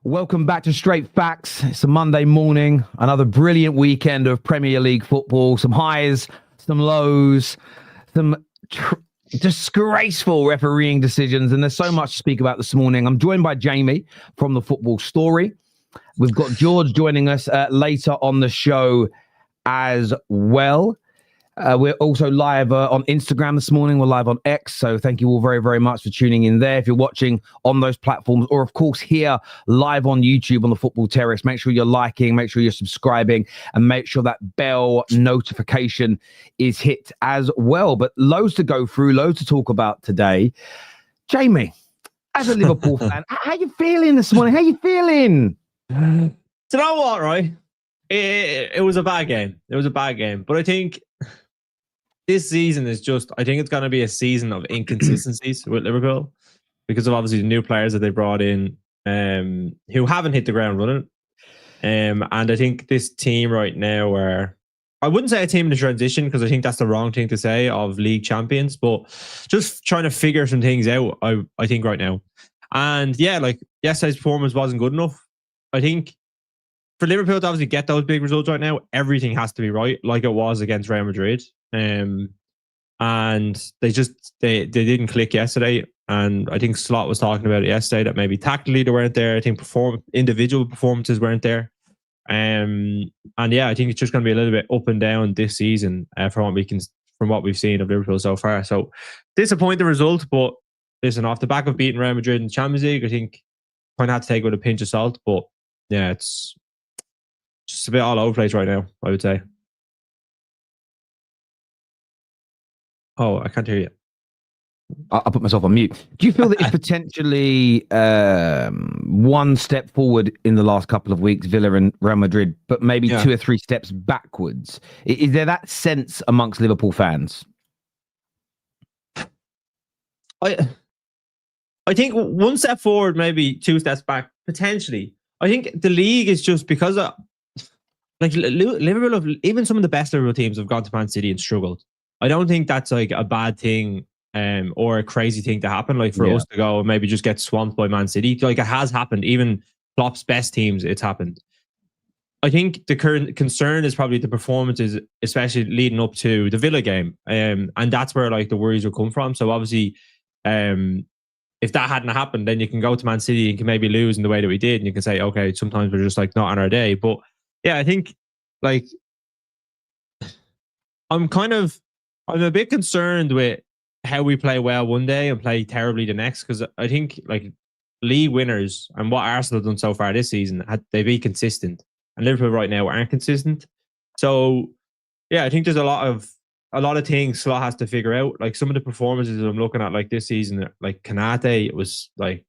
Welcome back to Straight Facts. It's a Monday morning, another brilliant weekend of Premier League football. Some highs, some lows, some disgraceful refereeing decisions, and there's so much to speak about this morning. I'm joined by Jamie from the Football Story. We've got Jords joining us later on the show as well. We're also live on Instagram this morning. We're live on X. So thank you all very, very much for tuning in there. If you're watching on those platforms, or of course here live on YouTube on the Football Terrace, make sure you're liking, make sure you're subscribing, and make sure that bell notification is hit as well. But loads to go through, loads to talk about today. Jamie, as a Liverpool fan, how you feeling this morning? How you feeling? Do you know what, right? It was a bad game. It was a bad game. But I think this season is just, I think it's going to be a season of inconsistencies with Liverpool because of obviously the new players that they brought in who haven't hit the ground running. And I think this team right now I wouldn't say a team in the transition because I think that's the wrong thing to say of league champions, but just trying to figure some things out, I think right now. And yeah, like yesterday's performance wasn't good enough. I think for Liverpool to obviously get those big results right now, everything has to be right, like it was against Real Madrid. And they didn't click yesterday. And I think Slot was talking about it yesterday that maybe tactically they weren't there. I think individual performances weren't there. And yeah, I think it's just going to be a little bit up and down this season from what we've seen of Liverpool so far. So disappointing result, but listen, off the back of beating Real Madrid in the Champions League, I think kind of have to take it with a pinch of salt. But yeah, it's just a bit all over the place right now, I would say. Oh, I can't hear you. I'll put myself on mute. Do you feel that it's potentially one step forward in the last couple of weeks, Villa and Real Madrid, but maybe 2 or 3 steps backwards? Is there that sense amongst Liverpool fans? I think 1 step forward, maybe 2 steps back, potentially. I think the league is just because of like Liverpool, even some of the best Liverpool teams have gone to Man City and struggled. I don't think that's like a bad thing or a crazy thing to happen. Like for us to go and maybe just get swamped by Man City, like it has happened. Even Klopp's best teams, it's happened. I think the current concern is probably the performances, especially leading up to the Villa game, and that's where like the worries will come from. So obviously, if that hadn't happened, then you can go to Man City and can maybe lose in the way that we did, and you can say, okay, sometimes we're just like not on our day. But yeah, I think like I'm a bit concerned with how we play well one day and play terribly the next, because I think like league winners and what Arsenal have done so far this season, they be consistent, and Liverpool right now aren't consistent. So yeah, I think there's a lot of things Slot has to figure out. Like some of the performances I'm looking at like this season, like Kanate, it was like,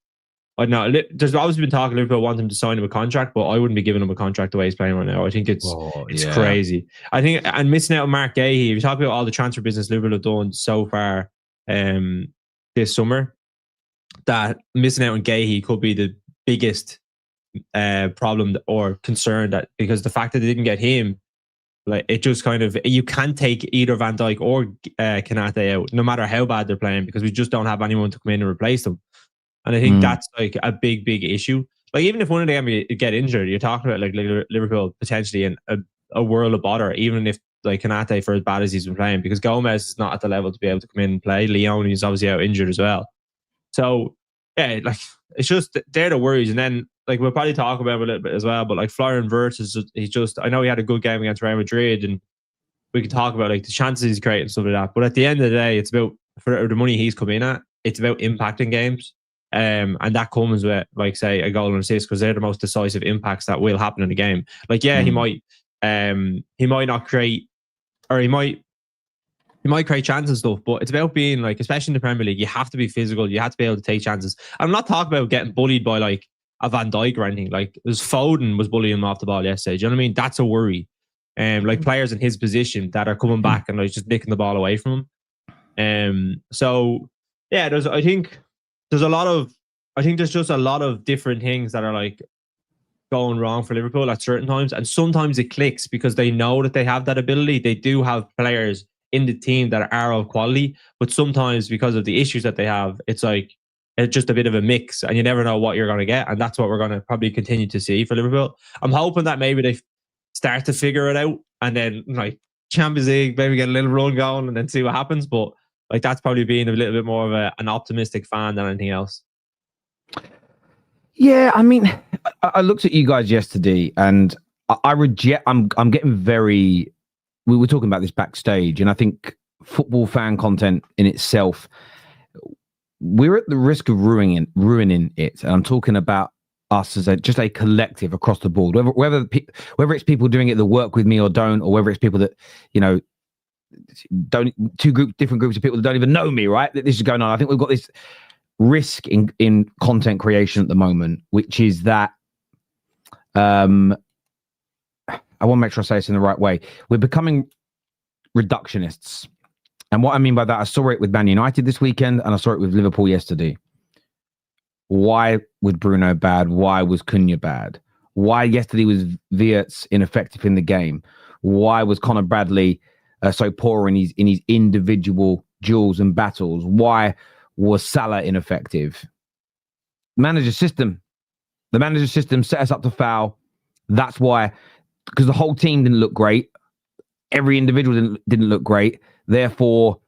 I don't know, there's obviously been talk Liverpool want him to sign him a contract, but I wouldn't be giving him a contract the way he's playing right now. I think it's crazy. I think, and missing out on Mark Gahey, if you talk about all the transfer business Liverpool have done so far this summer, that missing out on Gahey could be the biggest problem or concern, that because the fact that they didn't get him, like it just kind of, you can't take either Van Dijk or Kanate out, no matter how bad they're playing, because we just don't have anyone to come in and replace them. And I think that's like a big, big issue. Like even if one of them get injured, you're talking about like Liverpool potentially in a world of bother, even if like Kanate, for as bad as he's been playing, because Gomez is not at the level to be able to come in and play. Leone is obviously out injured as well. So yeah, like it's just, they're the worries. And then like we'll probably talk about him a little bit as well, but like Florian Wirtz I know he had a good game against Real Madrid, and we can talk about like the chances he's creating and stuff like that. But at the end of the day, it's about, for the money he's come in at, it's about impacting games. And that comes with, like, say, a goal and assist, because they're the most decisive impacts that will happen in the game. Like, yeah, he might not create, or he might create chances and stuff, but it's about being like, especially in the Premier League, you have to be physical. You have to be able to take chances. I'm not talking about getting bullied by like a Van Dijk or anything. Like, there's Foden was bullying him off the ball yesterday. Do you know what I mean? That's a worry. Like players in his position that are coming back and like just nicking the ball away from him. So yeah, I think there's just a lot of different things that are like going wrong for Liverpool at certain times, and sometimes it clicks because they know that they have that ability. They do have players in the team that are of quality, but sometimes because of the issues that they have, it's like it's just a bit of a mix, and you never know what you're going to get. And that's what we're going to probably continue to see for Liverpool. I'm hoping that maybe they start to figure it out, and then like Champions League, maybe get a little run going and then see what happens. But like that's probably being a little bit more of an optimistic fan than anything else. Yeah, I mean, I looked at you guys yesterday, and I reject. I'm getting very. We were talking about this backstage, and I think football fan content in itself, we're at the risk of ruining it. And I'm talking about us as just a collective across the board. Whether it's people doing it that work with me or don't, or whether it's people that don't different groups of people that don't even know me. Right, this is going on. I think we've got this risk in content creation at the moment, which is that I want to make sure I say this in the right way. We're becoming reductionists. And what I mean by that, I saw it with Man United this weekend, and I saw it with Liverpool yesterday. Why was Bruno bad? Why was Cunha bad? Why yesterday was Wirtz ineffective in the game? Why was Conor Bradley so poor in his individual duels and battles? Why was Salah ineffective? Manager system. The manager system set us up to foul. That's why, because the whole team didn't look great. Every individual didn't look great. Therefore,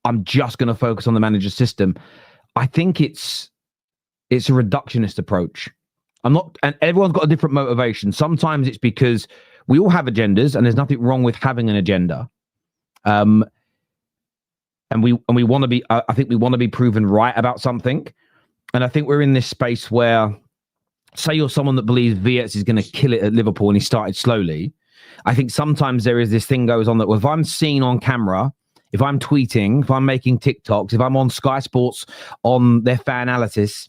I'm just going to focus on the manager system. I think it's a reductionist approach. I'm not, and everyone's got a different motivation. Sometimes it's because we all have agendas, and there's nothing wrong with having an agenda. And we want to be. I think we want to be proven right about something. And I think we're in this space where, say you're someone that believes Wirtz is going to kill it at Liverpool and he started slowly. I think sometimes there is this thing goes on that if I'm seen on camera, if I'm tweeting, if I'm making TikToks, if I'm on Sky Sports on their fan analysis,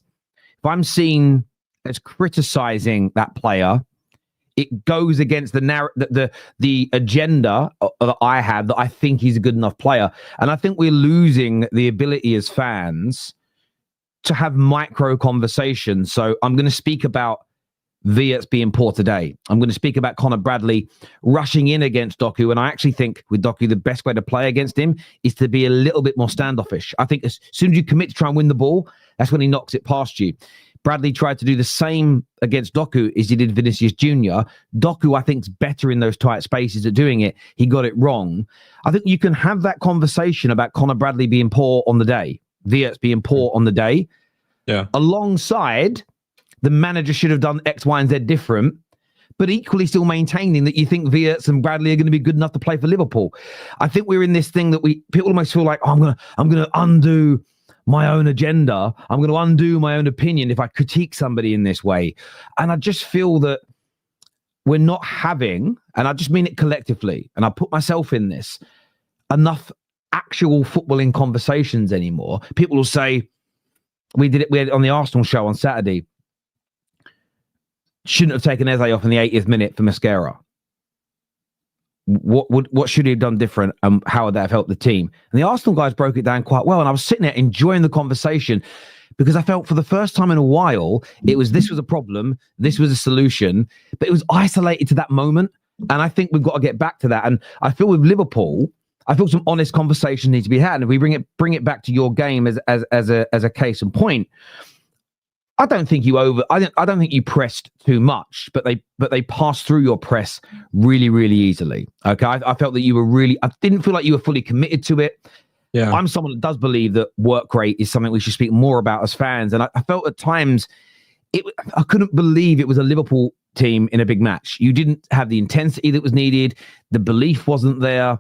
if I'm seen as criticizing that player, it goes against the agenda that I have, that I think he's a good enough player. And I think we're losing the ability as fans to have micro conversations. So I'm going to speak about Wirtz being poor today. I'm going to speak about Conor Bradley rushing in against Doku. And I actually think with Doku, the best way to play against him is to be a little bit more standoffish. I think as soon as you commit to try and win the ball, that's when he knocks it past you. Bradley tried to do the same against Doku as he did Vinicius Jr. Doku, I think, is better in those tight spaces at doing it. He got it wrong. I think you can have that conversation about Conor Bradley being poor on the day, Wirtz being poor on the day. Yeah. Alongside, the manager should have done X, Y, and Z different, but equally still maintaining that you think Wirtz and Bradley are going to be good enough to play for Liverpool. I think we're in this thing that people almost feel like, oh, I'm gonna undo my own agenda. I'm going to undo my own opinion if I critique somebody in this way. And I just feel that we're not having, and I just mean it collectively, and I put myself in this, enough actual footballing conversations anymore. People will say, we had it on the Arsenal show on Saturday, shouldn't have taken Eze off in the 80th minute for Mascara. What should he have done different, and how would that have helped the team? And the Arsenal guys broke it down quite well, and I was sitting there enjoying the conversation because I felt for the first time in a while this was a problem, this was a solution, but it was isolated to that moment. And I think we've got to get back to that. And I feel with Liverpool, I feel some honest conversation needs to be had. And if we bring it back to your game as a case in point, I don't think I don't think you pressed too much, but they passed through your press really, really easily. Okay, I felt that you were I didn't feel like you were fully committed to it. Yeah, I'm someone that does believe that work rate is something we should speak more about as fans, and I felt at times I couldn't believe it was a Liverpool team in a big match. You didn't have the intensity that was needed. The belief wasn't there.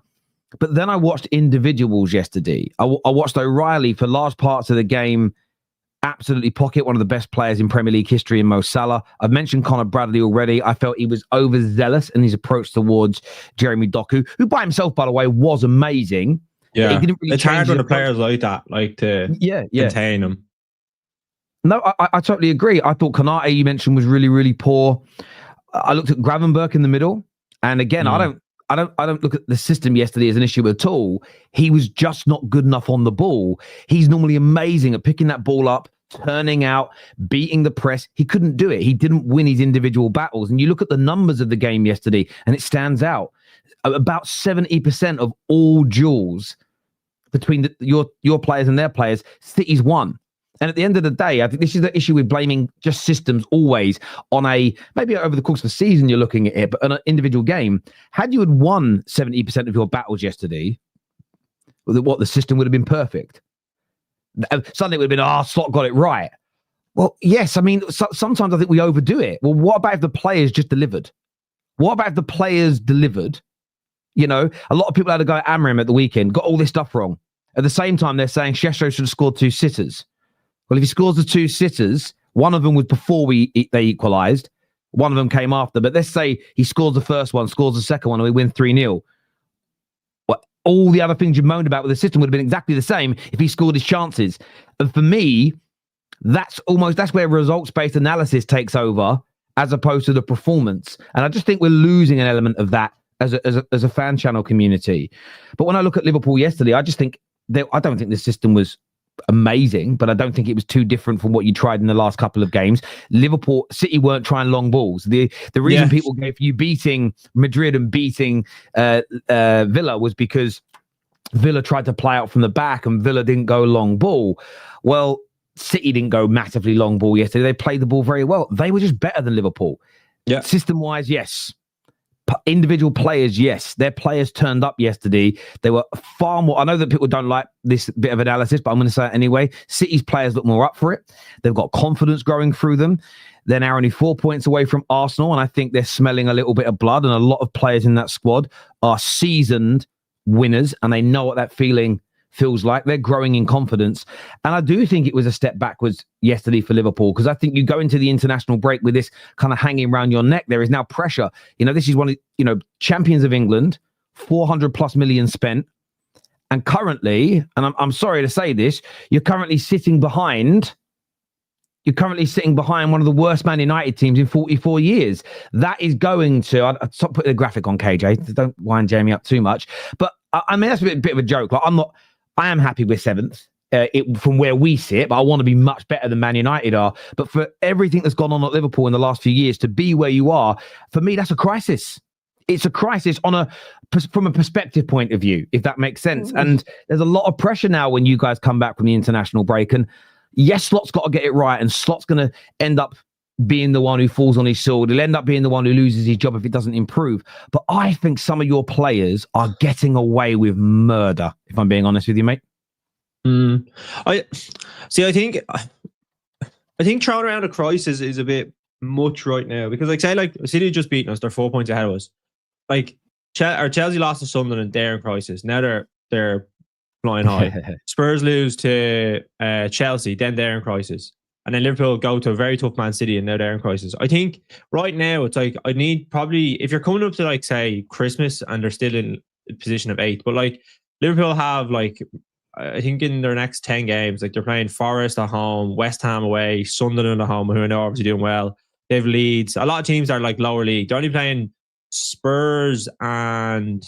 But then I watched individuals yesterday. I watched O'Reilly for large parts of the game. Absolutely pocket one of the best players in Premier League history in Mo Salah. I've mentioned Conor Bradley already. I felt he was overzealous in his approach towards Jeremy Doku, who by himself, by the way, was amazing. Yeah, he didn't really it's hard when the players like that, like to contain them. No, I totally agree. I thought Konate, you mentioned, was really, really poor. I looked at Gravenberch in the middle, and again, I don't look at the system yesterday as an issue at all. He was just not good enough on the ball. He's normally amazing at picking that ball up, turning out, beating the press. He couldn't do it. He didn't win his individual battles. And you look at the numbers of the game yesterday, and it stands out. About 70% of all duels between your players and their players, City's won. And at the end of the day, I think this is the issue with blaming just systems always on maybe over the course of the season you're looking at it, but on an individual game. Had you had won 70% of your battles yesterday, the system would have been perfect. Suddenly it would have been, Slot got it right. Well, yes, I mean, sometimes I think we overdo it. Well, what about if the players just delivered? What about if the players delivered? You know, a lot of people had to go at Amram at the weekend, got all this stuff wrong. At the same time, they're saying Sheshko should have scored 2 sitters. Well, if he scores the 2 sitters, one of them was before they equalised. One of them came after. But let's say he scores the first one, scores the second one, and we win 3-0. Well, all the other things you moaned about with the system would have been exactly the same if he scored his chances. And for me, that's where results-based analysis takes over as opposed to the performance. And I just think we're losing an element of that as a fan channel community. But when I look at Liverpool yesterday, I just think I don't think the system was amazing, but I don't think it was too different from what you tried in the last couple of games. City weren't trying long balls. The reason people gave you beating Madrid and beating Villa was because Villa tried to play out from the back and Villa didn't go long ball. Well, City didn't go massively long ball yesterday. They played the ball very well. They were just better than Liverpool. Yeah. System-wise, yes. Individual players, yes. Their players turned up yesterday. They were far more... I know that people don't like this bit of analysis, but I'm going to say it anyway. City's players look more up for it. They've got confidence growing through them. They're now only 4 points away from Arsenal, and I think they're smelling a little bit of blood, and a lot of players in that squad are seasoned winners, and they know what that feeling feels like. They're growing in confidence. And I do think it was a step backwards yesterday for Liverpool, because I think you go into the international break with this kind of hanging around your neck. There is now pressure. You know, this is one of, champions of England, 400 plus million spent. And currently, and I'm sorry to say this, you're currently sitting behind one of the worst Man United teams in 44 years. That is going to... I'd stop putting the graphic on, KJ. Don't wind Jamie up too much. But I mean, that's a bit of a joke. Like, I am happy with 7th from where we sit, but I want to be much better than Man United are. But for everything that's gone on at Liverpool in the last few years, to be where you are, for me, that's a crisis. It's a crisis from a perspective point of view, if that makes sense. Mm-hmm. And there's a lot of pressure now when you guys come back from the international break. And yes, Slot's got to get it right, and Slot's going to end up being the one who falls on his sword. He'll end up being the one who loses his job if it doesn't improve. But I think some of your players are getting away with murder, if I'm being honest with you, mate. I think throwing around a crisis is a bit much right now, because City just beaten us. They're 4 points ahead of us. Like, Chelsea lost to Sunderland, they're in crisis. Now they're flying high. Spurs lose to Chelsea, then they're in crisis. And then Liverpool go to a very tough Man City, and now they're in crisis. I think right now it's like, I need probably, if you're coming up to like, say, Christmas and they're still in a position of 8th, but like Liverpool have like, I think in their next 10 games, like they're playing Forest at home, West Ham away, Sunderland at home, who I know are obviously doing well. They have Leeds. A lot of teams are like lower league. They're only playing Spurs and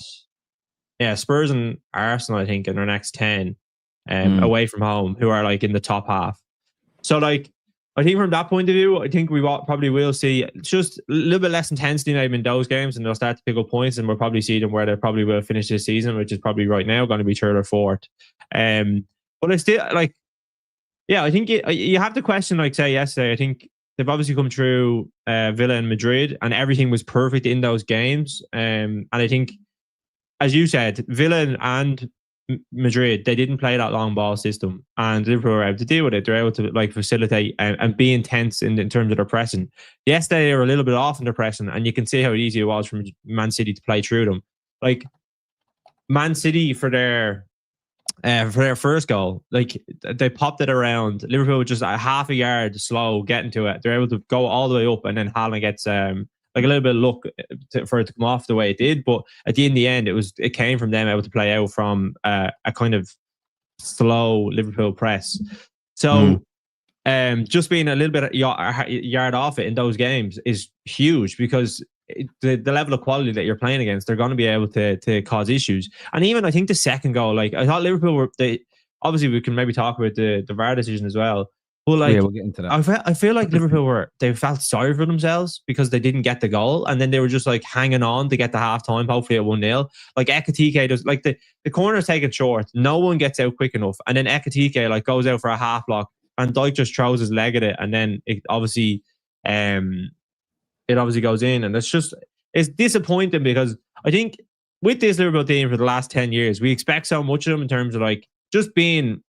Arsenal, I think, in their next 10 away from home, who are like in the top half. So, like, I think from that point of view, I think we probably will see just a little bit less intensity maybe in those games, and they'll start to pick up points, and we'll probably see them where they probably will finish this season, which is probably right now going to be 3rd or 4th. But I still, like, yeah, I think you have to question, like, say, yesterday, I think they've obviously come through Villa and Madrid, and everything was perfect in those games. And I think, as you said, Villa and Madrid, they didn't play that long ball system, and Liverpool were able to deal with it. They're able to like facilitate and be intense in terms of their pressing. Yesterday, they were a little bit off in their pressing, and you can see how easy it was for Man City to play through them. Like, Man City for their first goal, like, they popped it around. Liverpool was just a half a yard slow getting to it. They're able to go all the way up, and then Haaland gets like a little bit of luck for it to come off the way it did. But at the end, it came from them able to play out from a kind of slow Liverpool press. So just being a little bit yard off it in those games is huge, because the level of quality that you're playing against, they're going to be able to cause issues. And even I think the second goal, like, I thought Liverpool obviously we can maybe talk about the VAR decision as well. Well, like, we'll get into that. I feel like Liverpool they felt sorry for themselves because they didn't get the goal, and then they were just like hanging on to get the half time, hopefully at 1-0. Like, Ekitike does, like, the corner's taken short, no one gets out quick enough, and then Ekitike like goes out for a half block, and Dijk just throws his leg at it, and then it obviously goes in, and it's disappointing because I think with this Liverpool team for the last 10 years, we expect so much of them in terms of like just being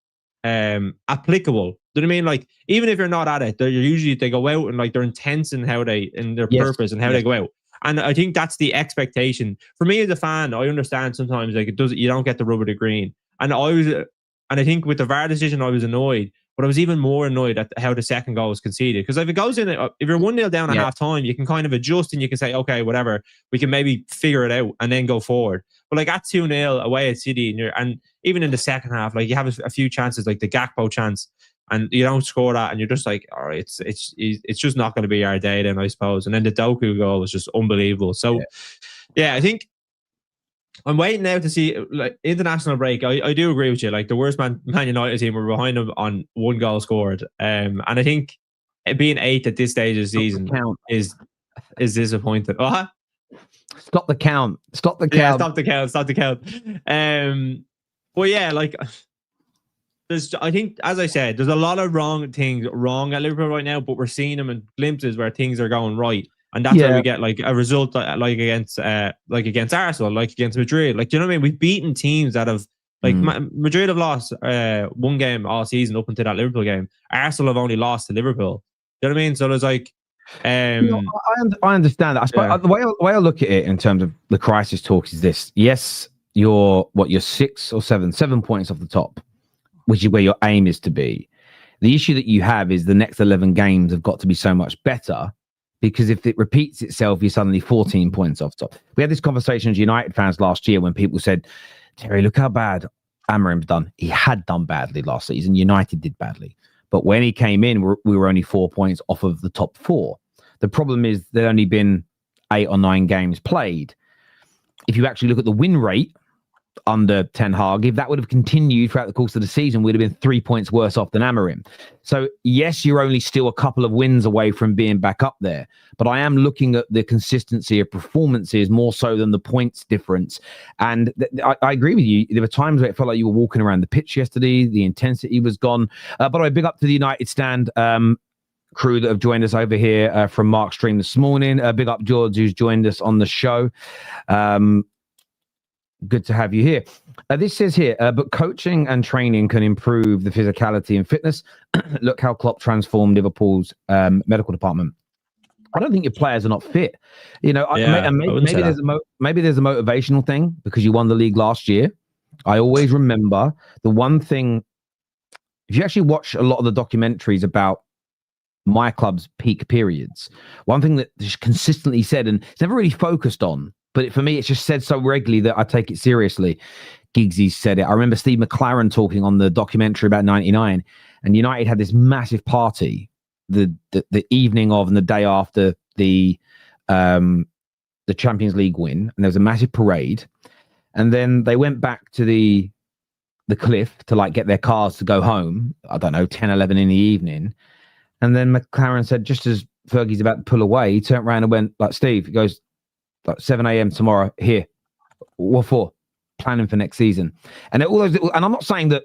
applicable. Do you know what I mean? Like, even if you're not at it, they go out and like they're intense in their purpose and how they go out. And I think that's the expectation. For me as a fan, I understand sometimes like you don't get the rub of the green. And I think with the VAR decision, I was annoyed, but I was even more annoyed at how the second goal was conceded. Because if it goes in, if you're 1-0 down at half time, you can kind of adjust and you can say, okay, whatever, we can maybe figure it out and then go forward. But like at 2-0 away at City, and even in the second half, like you have a few chances, like the Gakpo chance, and you don't score that, and you're just like, all right, it's just not going to be our day then, I suppose. And then the Doku goal was just unbelievable. So, yeah, I think I'm waiting now to see like international break. I do agree with you. Like the worst Man United team were behind them on 1 goal scored, and I think being 8th at this stage of the season is disappointing. Stop the count. Stop the count. Yeah, stop the count. Well, yeah, like. I think, as I said, there's a lot of things wrong at Liverpool right now, but we're seeing them in glimpses where things are going right, and that's why we get like a result like against Arsenal, like against Madrid. Like, do you know what I mean? We've beaten teams that have like Madrid have lost 1 game all season up until that Liverpool game. Arsenal have only lost to Liverpool. Do you know what I mean? So there's like, I understand that. I suppose the way I look at it in terms of the crisis talk is this: yes, you're 6 or 7 points off the top, which is where your aim is to be. The issue that you have is the next 11 games have got to be so much better, because if it repeats itself, you're suddenly 14 points off top. We had this conversation as United fans last year when people said, Terry, look how bad Amarim's done. He had done badly last season. United did badly. But when he came in, we were only 4 points off of the top 4. The problem is there'd only been 8 or 9 games played. If you actually look at the win rate under Ten Hag, if that would have continued throughout the course of the season, we'd have been 3 points worse off than Amarim. So yes, you're only still a couple of wins away from being back up there, but I am looking at the consistency of performances more so than the points difference. And I agree with you. There were times where it felt like you were walking around the pitch yesterday. The intensity was gone. By the way, big up to the United Stand crew that have joined us over here from Mark's stream this morning. Big up Jords, who's joined us on the show. Good to have you here. This says here, but coaching and training can improve the physicality and fitness. Look how Klopp transformed Liverpool's medical department. I don't think your players are not fit. You know, maybe there's a motivational thing because you won the league last year. I always remember the one thing. If you actually watch a lot of the documentaries about my club's peak periods, one thing that is consistently said and it's never really focused on, but for me, it's just said so regularly that I take it seriously. Giggsy said it. I remember Steve McLaren talking on the documentary about 99, and United had this massive party the evening of and the day after the Champions League win, and there was a massive parade, and then they went back to the cliff to like get their cars to go home. I don't know, 10, 11 in the evening, and then McLaren said, just as Fergie's about to pull away, he turned around and went like, Steve, he goes, like 7 a.m. tomorrow here. What for? Planning for next season. And all those little, and I'm not saying that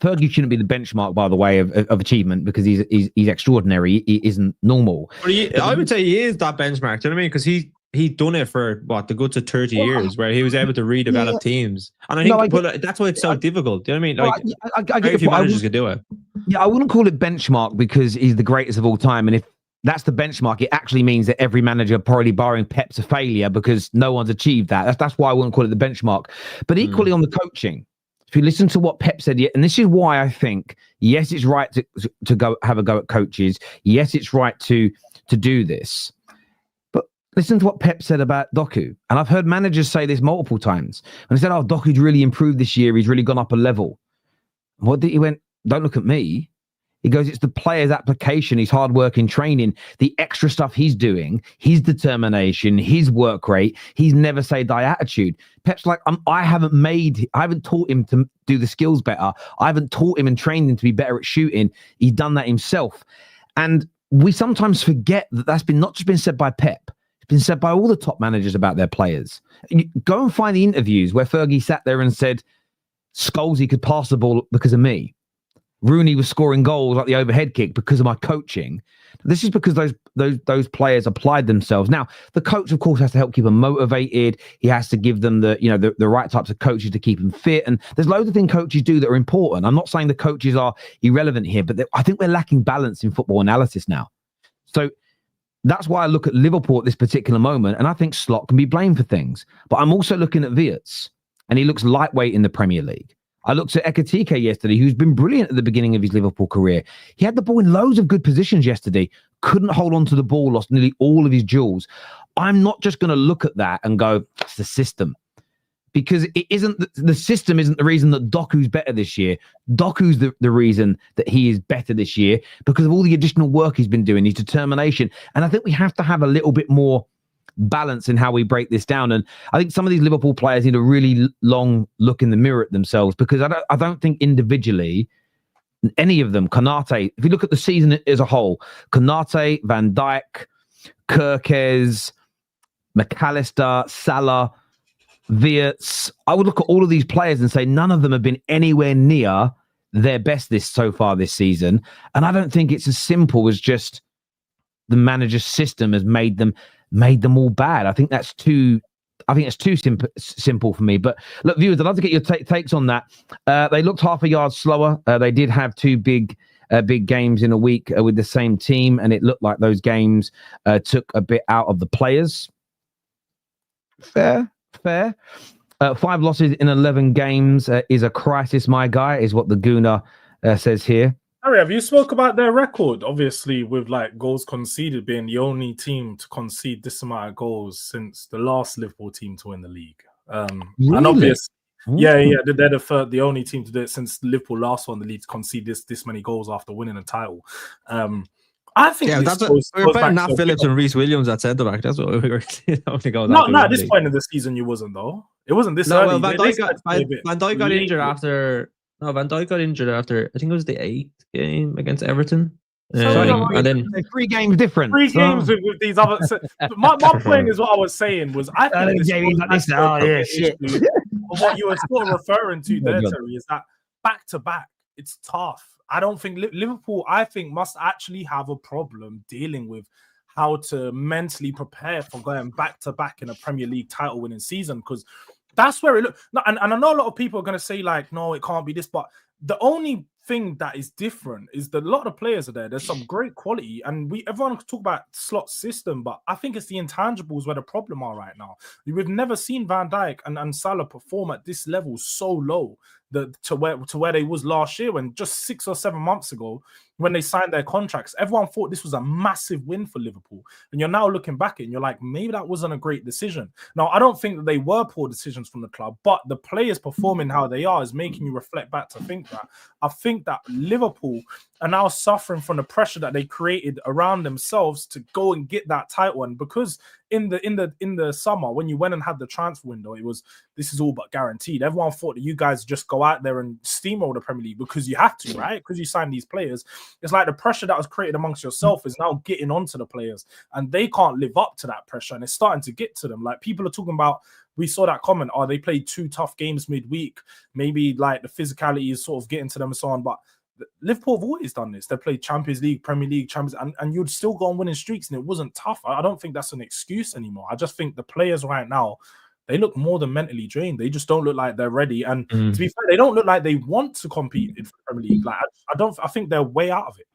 Fergie shouldn't be the benchmark, by the way, of achievement, because he's extraordinary. He isn't normal. But I would say he is that benchmark. Do you know what I mean? Because he done it for the goods of 30 years, where he was able to redevelop teams. And I think that's why it's so difficult. Do you know what I mean? Like, very few managers could do it. Yeah, I wouldn't call it benchmark because he's the greatest of all time. And if that's the benchmark, it actually means that every manager, probably barring Pep's, a failure because no one's achieved that. That's why I wouldn't call it the benchmark. But equally on the coaching, if you listen to what Pep said, and this is why I think, yes, it's right to go have a go at coaches. Yes, it's right to do this. But listen to what Pep said about Doku. And I've heard managers say this multiple times. And they said, Doku's really improved this year. He's really gone up a level. He went, don't look at me. He goes, it's the player's application, his hard work in training, the extra stuff he's doing, his determination, his work rate, his never say die attitude. Pep's like, I haven't taught him to do the skills better. I haven't taught him and trained him to be better at shooting. He's done that himself. And we sometimes forget that that's not just been said by Pep. It's been said by all the top managers about their players. Go and find the interviews where Fergie sat there and said, Scholesy could pass the ball because of me. Rooney was scoring goals like the overhead kick because of my coaching. This is because those players applied themselves. Now, the coach, of course, has to help keep them motivated. He has to give them the right types of coaches to keep them fit. And there's loads of things coaches do that are important. I'm not saying the coaches are irrelevant here, but I think we're lacking balance in football analysis now. So that's why I look at Liverpool at this particular moment, and I think Slot can be blamed for things. But I'm also looking at Wirtz, and he looks lightweight in the Premier League. I looked at Ekitike yesterday, who's been brilliant at the beginning of his Liverpool career. He had the ball in loads of good positions yesterday, couldn't hold on to the ball, lost nearly all of his duels. I'm not just going to look at that and go, it's the system. Because it isn't the system isn't the reason that Doku's better this year. Doku's the reason that he is better this year because of all the additional work he's been doing, his determination. And I think we have to have a little bit more balance in how we break this down. And I think some of these Liverpool players need a really long look in the mirror at themselves because I don't think individually any of them, Konate, if you look at the season as a whole, Konate, Van Dijk, Kirkes, McAllister, Salah, Wirtz, I would look at all of these players and say none of them have been anywhere near their best so far this season. And I don't think it's as simple as just the manager's system has made them all bad. I think that's too simple for me. But look, viewers, I'd love to get your takes on that. They looked half a yard slower. They did have two big games in a week with the same team, and it looked like those games took a bit out of the players. Fair. 5 losses in 11 games is a crisis, my guy, is what the Gooner says here. Harry, have you spoke about their record? Obviously, with like goals conceded being the only team to concede this amount of goals since the last Liverpool team to win the league. Really? And obviously, they're the only team to do it since Liverpool last won the league to concede this many goals after winning a title. I think we were playing Nat Phillips and Reece Williams at centre back. That's what we were. Not at this point in the season. You wasn't though. It wasn't this early. Well, Van Dijk got injured after. No, Van Dijk got injured after. I think it was the 8th game against Everton. And then 3 games different. 3 games with these other. My point is what I was saying was I think what you were sort of referring to there, Terry, is that back to back, it's tough. I don't think Liverpool, must actually have a problem dealing with how to mentally prepare for going back to back in a Premier League title winning season, because that's where it looks. And I know a lot of people are going to say, like, no, it can't be this, but the only thing that is different is that a lot of players are there. There's some great quality, and everyone can talk about Slot's system, but I think it's the intangibles where the problem are right now. We've never seen Van Dijk and Salah perform at this level so low to where they was last year, when just 6 or 7 months ago when they signed their contracts, everyone thought this was a massive win for Liverpool. And you're now looking back and you're like, maybe that wasn't a great decision. Now, I don't think that they were poor decisions from the club, but the players performing how they are is making you reflect back to think that. I think that Liverpool are now suffering from the pressure that they created around themselves to go and get that title. And because in the summer, when you went and had the transfer window, this is all but guaranteed. Everyone thought that you guys just go out there and steamroll the Premier League because you have to, right? Because you signed these players. It's like the pressure that was created amongst yourself is now getting onto the players, and they can't live up to that pressure, and it's starting to get to them. Like, people are talking about, we saw that comment, they played 2 tough games midweek. Maybe like the physicality is sort of getting to them and so on, but Liverpool have always done this. They played Champions League, Premier League, Champions, and you'd still go on winning streaks, and it wasn't tough. I don't think that's an excuse anymore. I just think the players right now, they look more than mentally drained. They just don't look like they're ready. And to be fair, they don't look like they want to compete in the Premier League. Like, I think they're way out of it.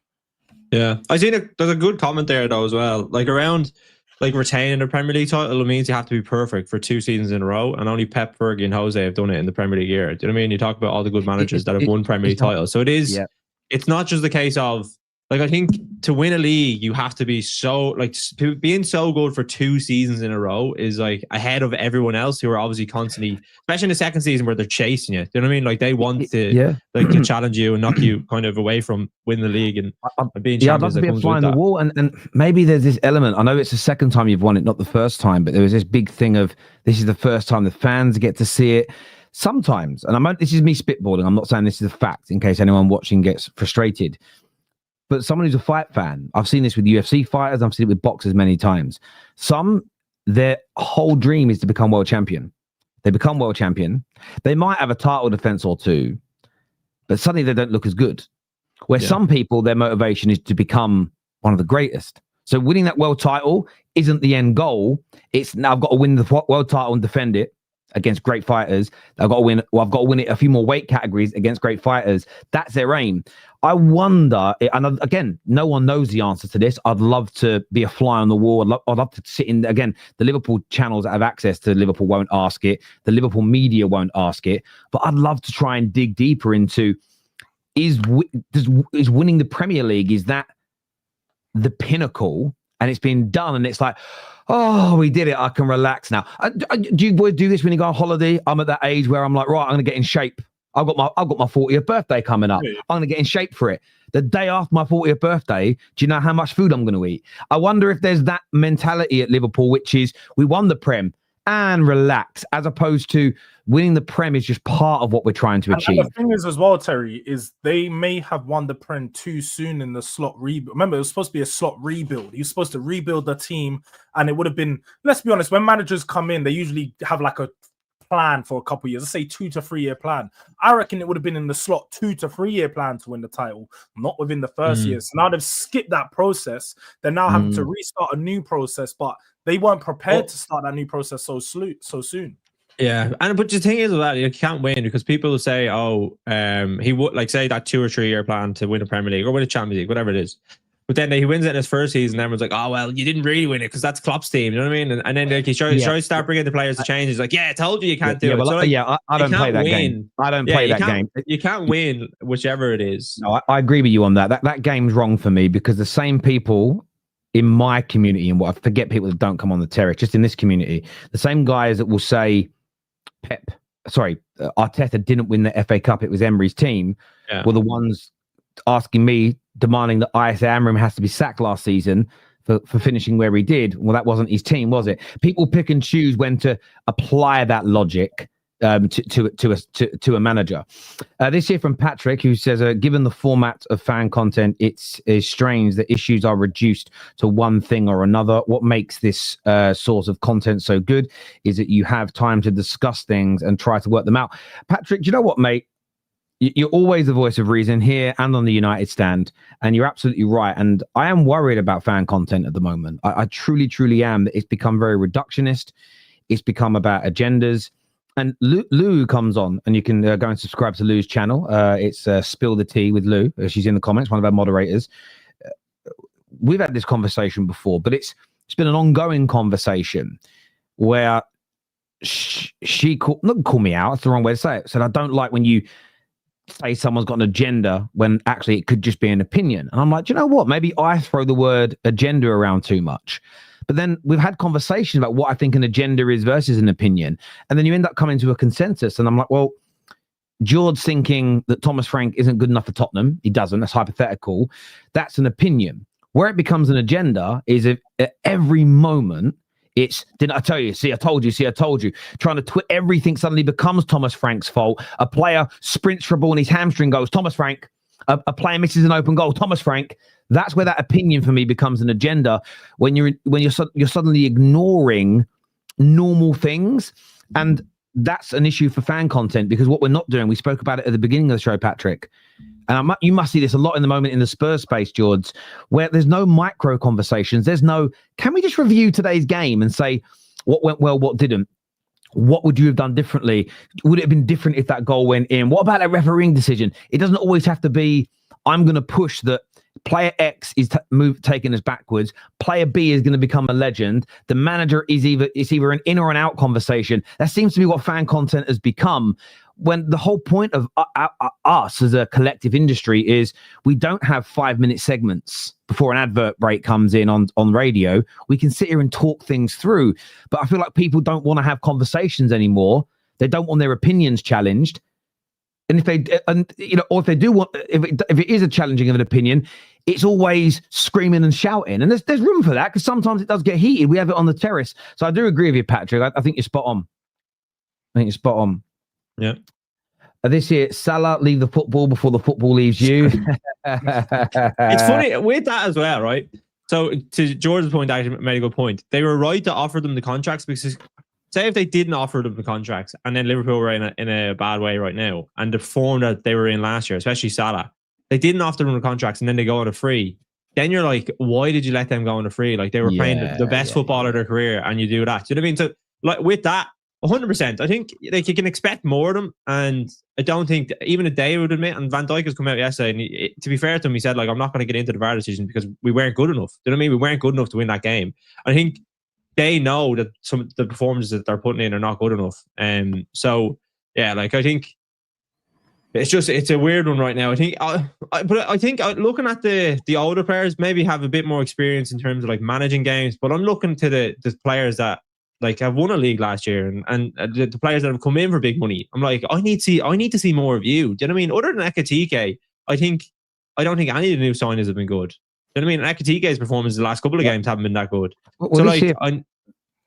Yeah, I see there's a good comment there though as well. Like, around like retaining the Premier League title, it means you have to be perfect for 2 seasons in a row, and only Pep, Fergie, and Jose have done it in the Premier League year. Do you know what I mean? You talk about all the good managers that have won Premier League titles. So it is. Yeah. It's not just the case of, like, I think to win a league, you have to be so, like, being so good for 2 seasons in a row is like ahead of everyone else who are obviously constantly, especially in the second season where they're chasing you. Do you know what I mean? Like, they want to to challenge you and knock you kind of away from winning the league and being champions. I'd love to be a fly on the wall. And maybe there's this element. I know it's the second time you've won it, not the first time, but there was this big thing of, this is the first time the fans get to see it. Sometimes, and this is me spitballing, I'm not saying this is a fact in case anyone watching gets frustrated, but someone who's a fight fan, I've seen this with UFC fighters, I've seen it with boxers many times. Their whole dream is to become world champion. They become world champion. They might have a title defense or 2, but suddenly they don't look as good. Where Yeah. some people, their motivation is to become one of the greatest. So winning that world title isn't the end goal. It's now I've got to win the world title and defend it against great fighters. I've got to win it a few more weight categories against great fighters. That's their aim. I wonder, and again, no one knows the answer to this. I'd love to be a fly on the wall. I'd love to sit in, again, the Liverpool channels that have access to Liverpool won't ask it. The Liverpool media won't ask it. But I'd love to try and dig deeper into, is winning the Premier League, is that the pinnacle? And it's been done, and it's like, oh, we did it. I can relax now. Do you do this when you go on holiday? I'm at that age where I'm like, right, I'm going to get in shape. I've got my 40th birthday coming up. Yeah. I'm going to get in shape for it. The day after my 40th birthday, do you know how much food I'm going to eat? I wonder if there's that mentality at Liverpool, which is we won the Prem and relax, as opposed to winning the Prem is just part of what we're trying to achieve. And the thing is as well, Terry, is they may have won the Prem too soon in the slot rebuild. Remember, it was supposed to be a slot rebuild. You're supposed to rebuild the team, and it would have been, let's be honest, when managers come in, they usually have like a plan for a couple of years. Let's say 2 to 3 year plan. I reckon it would have been in the slot 2 to 3 year plan to win the title, not within the first year. So now they've skipped that process. They're now having to restart a new process, but they weren't prepared to start that new process so soon. Yeah, but the thing is that you can't win because people will say, "Oh, he would like say that 2 or 3 year plan to win a Premier League or win a Champions League, whatever it is." But then he wins it in his first season, and everyone's like, "Oh, well, you didn't really win it because that's Klopp's team." You know what I mean? And then like he tries to start bringing the players to change. He's like, "Yeah, I told you you can't do it." Well, so, like, I don't play that game. I don't play that game. You can't win whichever it is. No, I agree with you on that. That game's wrong for me because the same people in my community, and what I forget people that don't come on the terrace, just in this community, the same guys that will say Arteta didn't win the FA Cup, it was Emery's team, were the ones asking me, demanding that Isa Amram has to be sacked last season for finishing where he did. Well, that wasn't his team, was it? People pick and choose when to apply that logic to a manager. This here from Patrick, who says, given the format of fan content, it's strange that issues are reduced to one thing or another. What makes this source of content so good is that you have time to discuss things and try to work them out. Patrick, do you know what, mate? You're always the voice of reason here and on the United stand, and you're absolutely right. And I am worried about fan content at the moment. I truly, truly am. It's become very reductionist. It's become about agendas. And Lou comes on, and you can go and subscribe to Lou's channel. It's Spill the Tea with Lou. She's in the comments, one of our moderators. We've had this conversation before, but it's been an ongoing conversation where she not call me out. That's the wrong way to say it. Said, I don't like when you say someone's got an agenda when actually it could just be an opinion. And I'm like, do you know what? Maybe I throw the word agenda around too much. But then we've had conversations about what I think an agenda is versus an opinion. And then you end up coming to a consensus. And I'm like, well, Jords thinking that Thomas Frank isn't good enough for Tottenham. He doesn't. That's hypothetical. That's an opinion. Where it becomes an agenda is if at every moment it's, didn't I tell you? See, I told you. See, I told you. Trying to twist everything suddenly becomes Thomas Frank's fault. A player sprints for a ball and his hamstring goes, Thomas Frank. A player misses an open goal, Thomas Frank. That's where that opinion for me becomes an agenda. When you're suddenly ignoring normal things, and that's an issue for fan content because what we're not doing. We spoke about it at the beginning of the show, Patrick, and you must see this a lot in the moment in the Spurs space, Jords, where there's no micro conversations. There's no. Can we just review today's game and say what went well, what didn't? What would you have done differently? Would it have been different if that goal went in? What about that refereeing decision? It doesn't always have to be, I'm going to push that player X is taken us backwards. Player B is going to become a legend. The manager is either an in or an out conversation. That seems to be what fan content has become. When the whole point of us as a collective industry is we don't have 5-minute segments before an advert break comes in on radio. We can sit here and talk things through, but I feel like people don't want to have conversations anymore. They don't want their opinions challenged. And if they, or if they do want, if it is a challenging of an opinion, it's always screaming and shouting. And there's room for that because sometimes it does get heated. We have it on the terrace. So I do agree with you, Patrick. I think you're spot on. Yeah. This here, Salah, leave the football before the football leaves you. It's funny with that as well, right? So to George's point, I made a good point. They were right to offer them the contracts because say if they didn't offer them the contracts and then Liverpool were in a bad way right now and the form that they were in last year, especially Salah, they didn't offer them contracts and then they go on a free. Then you're like, why did you let them go on a free? Like they were playing the best football of their career and you do that. Do you know what I mean? So like with that, 100%, I think like you can expect more of them. And I don't think even a day would admit, and Van Dijk has come out yesterday and to be fair to him, he said like, I'm not going to get into the VAR decision because we weren't good enough. Do you know what I mean? We weren't good enough to win that game. I think they know that some of the performances that they're putting in are not good enough. So yeah, like I think it's a weird one right now. I think, but I think looking at the older players maybe have a bit more experience in terms of like managing games. But I'm looking to the players that like have won a league last year and the players that have come in for big money. I'm like, I need to see more of you. Do you know what I mean? Other than Ekitike, I don't think any of the new signings have been good. Do you know what I mean? Ekitike's performance the last couple of games haven't been that good. Well,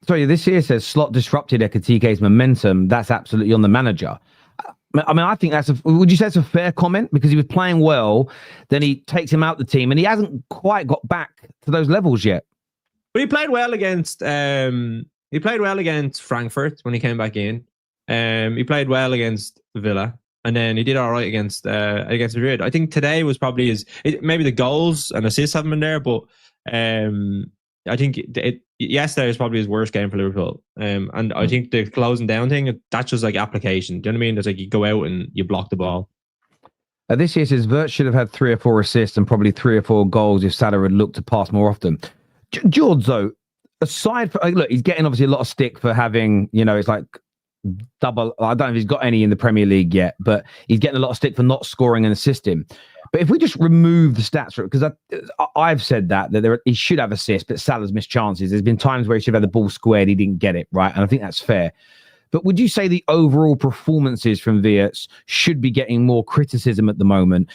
this year says Slot disrupted Ekitike's momentum. That's absolutely on the manager. I mean, I think would you say it's a fair comment? Because he was playing well, then he takes him out the team and he hasn't quite got back to those levels yet. But he played well against Frankfurt when he came back in. He played well against Villa, and then he did all right against Madrid. I think today was probably maybe the goals and assists haven't been there, but I think yesterday was probably his worst game for Liverpool. And I think the closing down thing, that's just like application. Do you know what I mean? It's like you go out and you block the ball. This year says Vert should have had 3 or 4 assists and probably 3 or 4 goals if Salah had looked to pass more often. Jords, though, aside from, look, he's getting obviously a lot of stick for having, it's like double. I don't know if he's got any in the Premier League yet, but he's getting a lot of stick for not scoring and assisting. But if we just remove the stats, because I've said that he should have assists, but Salah's missed chances. There's been times where he should have had the ball squared, he didn't get it, right? And I think that's fair. But would you say the overall performances from Wirtz should be getting more criticism at the moment?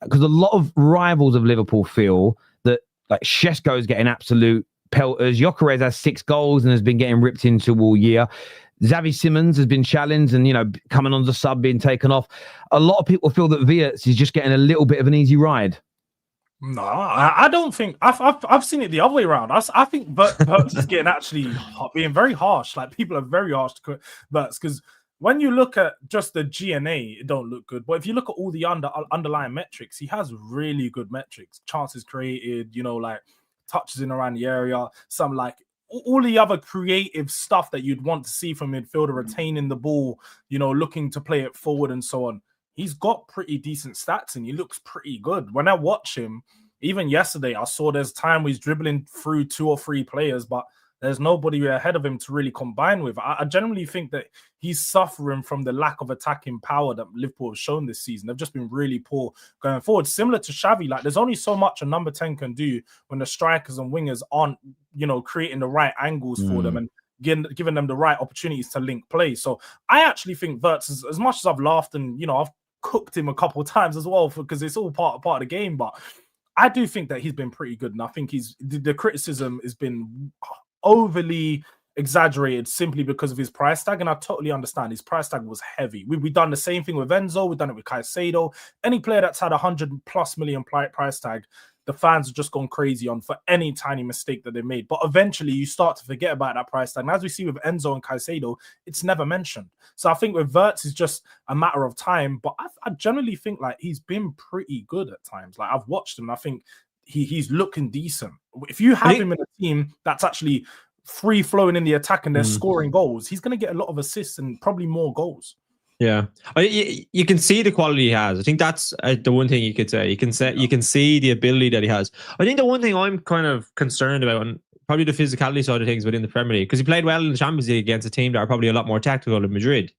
Because a lot of rivals of Liverpool feel that like Šeško is getting absolute pelters. Gyökeres has 6 goals and has been getting ripped into all year. Xavi Simons has been challenged and, coming on the sub, being taken off. A lot of people feel that Wirtz is just getting a little bit of an easy ride. No, I don't think. I've seen it the other way around. I think Wirtz is getting actually being very harsh. Like people are very harsh to Wirtz because when you look at just the GNA, it don't look good. But if you look at all the underlying metrics, he has really good metrics. Chances created, like touches in around the area, some like all the other creative stuff that you'd want to see from midfielder, retaining the ball, looking to play it forward and so on. He's got pretty decent stats and he looks pretty good. When I watch him, even yesterday, I saw there's time where he's dribbling through 2 or 3 players, but there's nobody ahead of him to really combine with. I generally think that he's suffering from the lack of attacking power that Liverpool have shown this season. They've just been really poor going forward. Similar to Xavi, like there's only so much a number 10 can do when the strikers and wingers aren't, creating the right angles for them and giving them the right opportunities to link play. So I actually think Wirtz, as much as I've laughed and, I've cooked him a couple of times as well because it's all part of the game, but I do think that he's been pretty good. And I think the criticism has been overly exaggerated simply because of his price tag, and I totally understand his price tag was heavy. We've done the same thing with Enzo, we've done it with Caicedo. Any player that's had $100+ million price tag, the fans have just gone crazy on for any tiny mistake that they made. But eventually you start to forget about that price tag. And as we see with Enzo and Caicedo, it's never mentioned. So I think with Wirtz it's just a matter of time. But I generally think like he's been pretty good at times. Like I've watched him and I think he's looking decent. If you have him in a team that's actually free flowing in the attack and they're scoring goals, he's going to get a lot of assists and probably more goals. Yeah, you can see the quality he has. I think that's the one thing you could say. You can see the ability that he has. I think the one thing I'm kind of concerned about, and probably the physicality side of things within the Premier League, because he played well in the Champions League against a team that are probably a lot more tactical than Madrid.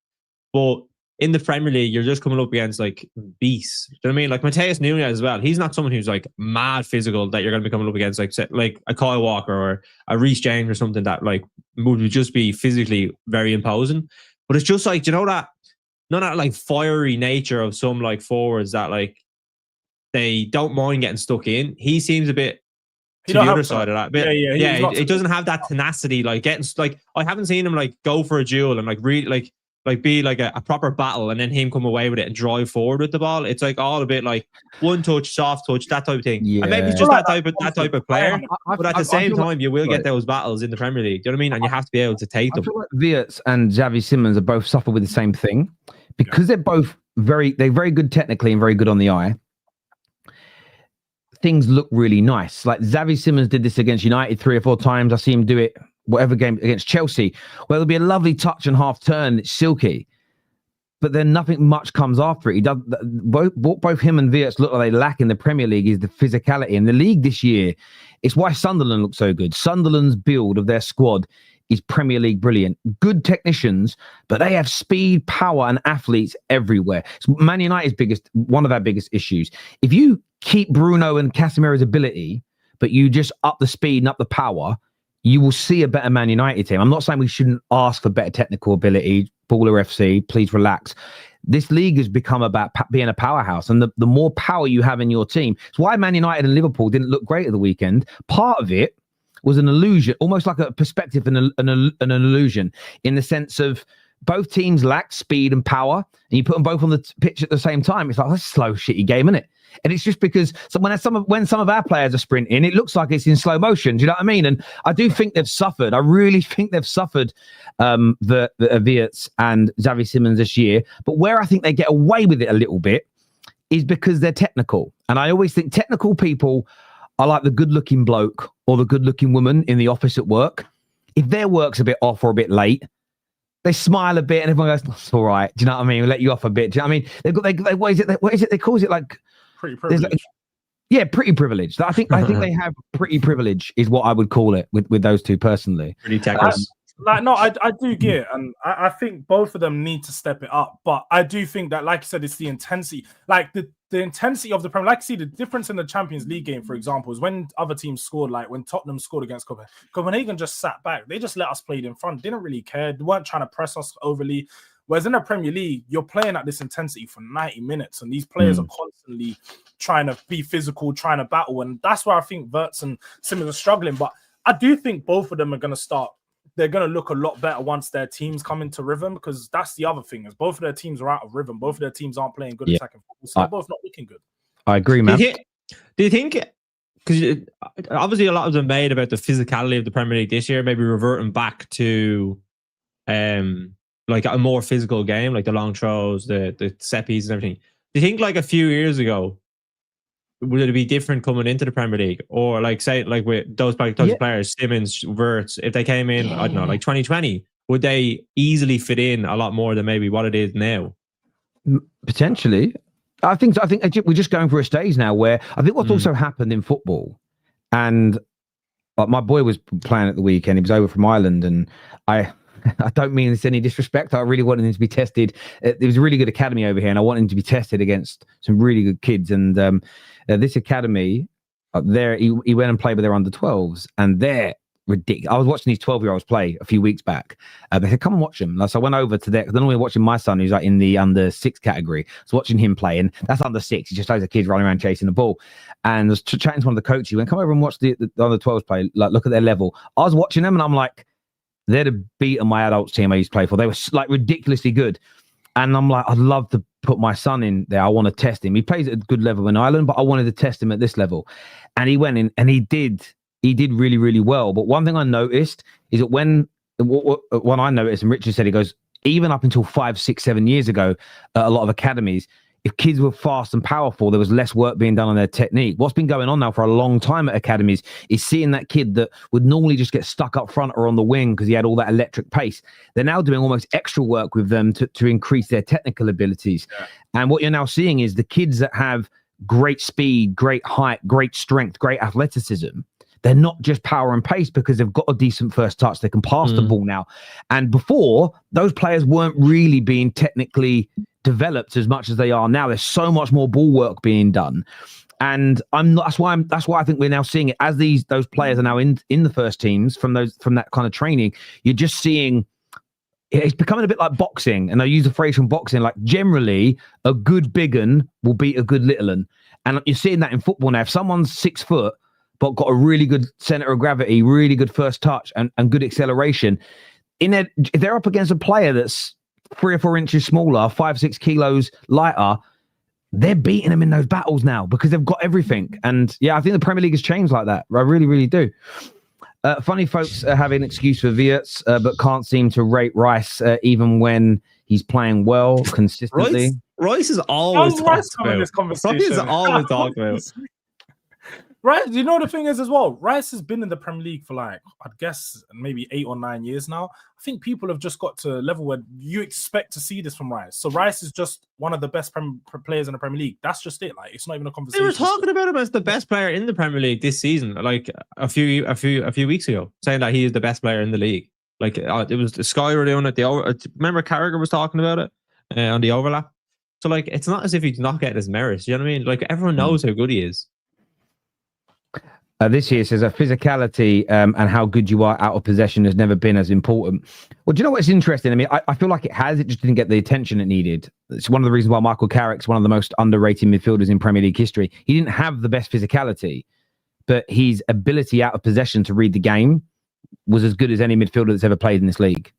But in the Premier League, you're just coming up against like beasts. Do you know what I mean? Like Mateus Nunes as well. He's not someone who's like mad physical that you're going to be coming up against like a Kyle Walker or a Reece James or something that like would just be physically very imposing. But it's just like, that not that like fiery nature of some like forwards that like they don't mind getting stuck in. He seems a bit to the other side of that. But it doesn't have that tenacity. Like getting like I haven't seen him like go for a duel and like really like be like a proper battle and then him come away with it and drive forward with the ball. It's like all a bit like one touch, soft touch, that type of thing. Yeah. And maybe it's just that type of player. But at the same time, you will get those battles in the Premier League. Do you know what I mean? And you have to be able to take them. I feel like Wirtz and Xavi Simons are both suffer with the same thing because they're both very good technically and very good on the eye. things look really nice. Like Xavi Simons did this against United 3 or 4 times. I see him do it whatever game against Chelsea, where there'll be a lovely touch and half turn. It's silky, but then nothing much comes after it. He does both him and Wirtz look like they lack in the Premier League is the physicality. In the league this year, it's why Sunderland looks so good. Sunderland's build of their squad is Premier League brilliant. Good technicians, but they have speed, power, and athletes everywhere. It's Man United's one of our biggest issues. If you keep Bruno and Casemiro's ability, but you just up the speed and up the power, you will see a better Man United team. I'm not saying we shouldn't ask for better technical ability. Baller FC, please relax. This league has become about being a powerhouse, and the more power you have in your team. It's why Man United and Liverpool didn't look great at the weekend. Part of it was an illusion, almost like a perspective and an illusion, in the sense of both teams lacked speed and power, and you put them both on the pitch at the same time. It's like, that's a slow, shitty game, isn't it? And it's just because when some of our players are sprinting, it looks like it's in slow motion. Do you know what I mean? And I do think they've suffered. I really think they've suffered the Wirtz and Xavi Simons this year. But where I think they get away with it a little bit is because they're technical. And I always think technical people are like the good-looking bloke or the good-looking woman in the office at work. If their work's a bit off or a bit late, they smile a bit and everyone goes, "That's all right." Do you know what I mean? We'll let you off a bit. Do you know what I mean? What is it? They call it like pretty privilege. Pretty privileged. I think they have pretty privilege is what I would call it with those two personally. Pretty technical. I do get it, and I think both of them need to step it up. But I do think that, like you said, it's the intensity. Like the intensity of the Premier. Like, see the difference in the Champions League game, for example, is when other teams scored. Like when Tottenham scored against Copenhagen, just sat back. They just let us play it in front. Didn't really care. They weren't trying to press us overly. Whereas in the Premier League, you're playing at this intensity for 90 minutes, and these players are constantly trying to be physical, trying to battle, and that's where I think Wirtz and Simmons are struggling. But I do think both of them are going to start. They're going to look a lot better once their teams come into rhythm, because that's the other thing is both of their teams are out of rhythm. Both of their teams aren't playing good attacking football, so they're both not looking good. I agree, man. Do you think, because obviously a lot of them made about the physicality of the Premier League this year, maybe reverting back to like a more physical game, like the long throws, the set pieces and everything. Do you think like a few years ago, would it be different coming into the Premier League? Or like say like with those players, Simmons, Wirtz, if they came in, I don't know, like 2020, would they easily fit in a lot more than maybe what it is now? Potentially. I think we're just going through a stage now where I think what's also happened in football, and like my boy was playing at the weekend, he was over from Ireland, and I don't mean this any disrespect. I really wanted him to be tested. There was a really good academy over here, and I wanted him to be tested against some really good kids. And this academy up there, he went and played with their under 12s, and they're ridiculous. I was watching these 12-year-olds play a few weeks back. They said, "Come and watch them." So I went over to there. Then we were watching my son, who's like in the under 6 category. I was watching him play, and that's under 6. It's just loads of kids running around chasing the ball. And I was chatting to one of the coaches. He went, "Come over and watch the under 12s play. Like, look at their level." I was watching them, and I'm like, they'd have beaten my adults team I used to play for. They were like ridiculously good. And I'm like, I'd love to put my son in there. I want to test him. He plays at a good level in Ireland, but I wanted to test him at this level. And he went in and he did really, really well. But one thing I noticed is that when I noticed, and Richard said, he goes, even up until 5, 6, 7 years ago, a lot of academies, if kids were fast and powerful, there was less work being done on their technique. What's been going on now for a long time at academies is seeing that kid that would normally just get stuck up front or on the wing because he had all that electric pace. They're now doing almost extra work with them to increase their technical abilities. Yeah. And what you're now seeing is the kids that have great speed, great height, great strength, great athleticism, they're not just power and pace because they've got a decent first touch. They can pass the ball now. And before, those players weren't really being technically developed as much as they are now. There's so much more ball work being done. And that's why I think we're now seeing it as those players are now in the first teams from that kind of training. You're just seeing it's becoming a bit like boxing. And I use the phrase from boxing, like generally a good big un will beat a good little un. And you're seeing that in football now. If someone's 6 foot, but got a really good center of gravity, really good first touch, and good acceleration, if they're up against a player that's 3 or 4 inches smaller, 5, 6 kilos lighter, they're beating them in those battles now because they've got everything. And yeah, I think the Premier League has changed like that. I really, really do. Funny folks have an excuse for Wirtz, but can't seem to rate Rice even when he's playing well consistently. Rice is always talked about. This conversation. Rice is always talked about. Right, you know the thing is as well, Rice has been in the Premier League for like, I'd guess maybe 8 or 9 years now. I think people have just got to a level where you expect to see this from Rice. So Rice is just one of the best players in the Premier League. That's just it. Like, it's not even a They conversation. were talking about him as the best player in the Premier League this season, like a few weeks ago, saying that he is the best player in the league. Like it was the Sky were doing it. Remember Carragher was talking about it on the overlap. So like, it's not as if he's not getting his merits. You know what I mean? Like everyone knows how good he is. This year says physicality and how good you are out of possession has never been as important. Well, do you know what's interesting? I mean, I feel like it has. It just didn't get the attention it needed. It's one of the reasons why Michael Carrick's one of the most underrated midfielders in Premier League history. He didn't have the best physicality, but his ability out of possession to read the game was as good as any midfielder that's ever played in this league.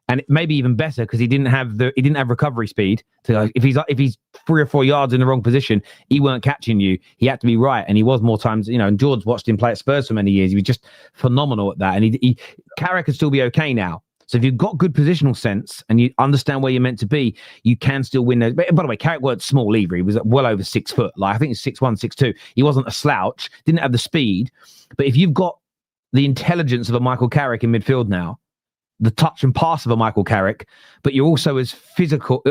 And maybe even better because he didn't have recovery speed. So if he's 3 or 4 yards in the wrong position, he weren't catching you. He had to be right, and he was more times. You know, and Jords watched him play at Spurs for many years. He was just phenomenal at that. And Carrick can still be okay now. So if you've got good positional sense and you understand where you're meant to be, you can still win those. By the way, Carrick weren't small either. He was well over 6 foot. Like I think he's 6'1", 6'2". He wasn't a slouch. Didn't have the speed. But if you've got the intelligence of a Michael Carrick in midfield now, the touch and pass of a Michael Carrick, but you're also as physical,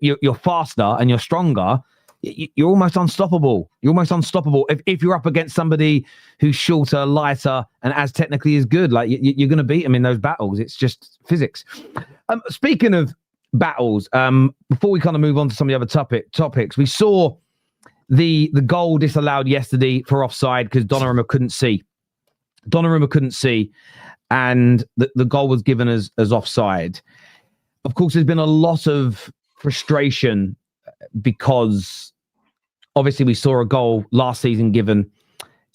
you're faster and you're stronger, you're almost unstoppable. You're almost unstoppable if you're up against somebody who's shorter, lighter, and as technically as good. Like you're going to beat them in those battles. It's just physics. Speaking of battles, before we kind of move on to some of the other topics, we saw the goal disallowed yesterday for offside because Donnarumma couldn't see. And the goal was given as offside. Of course, there's been a lot of frustration because obviously we saw a goal last season given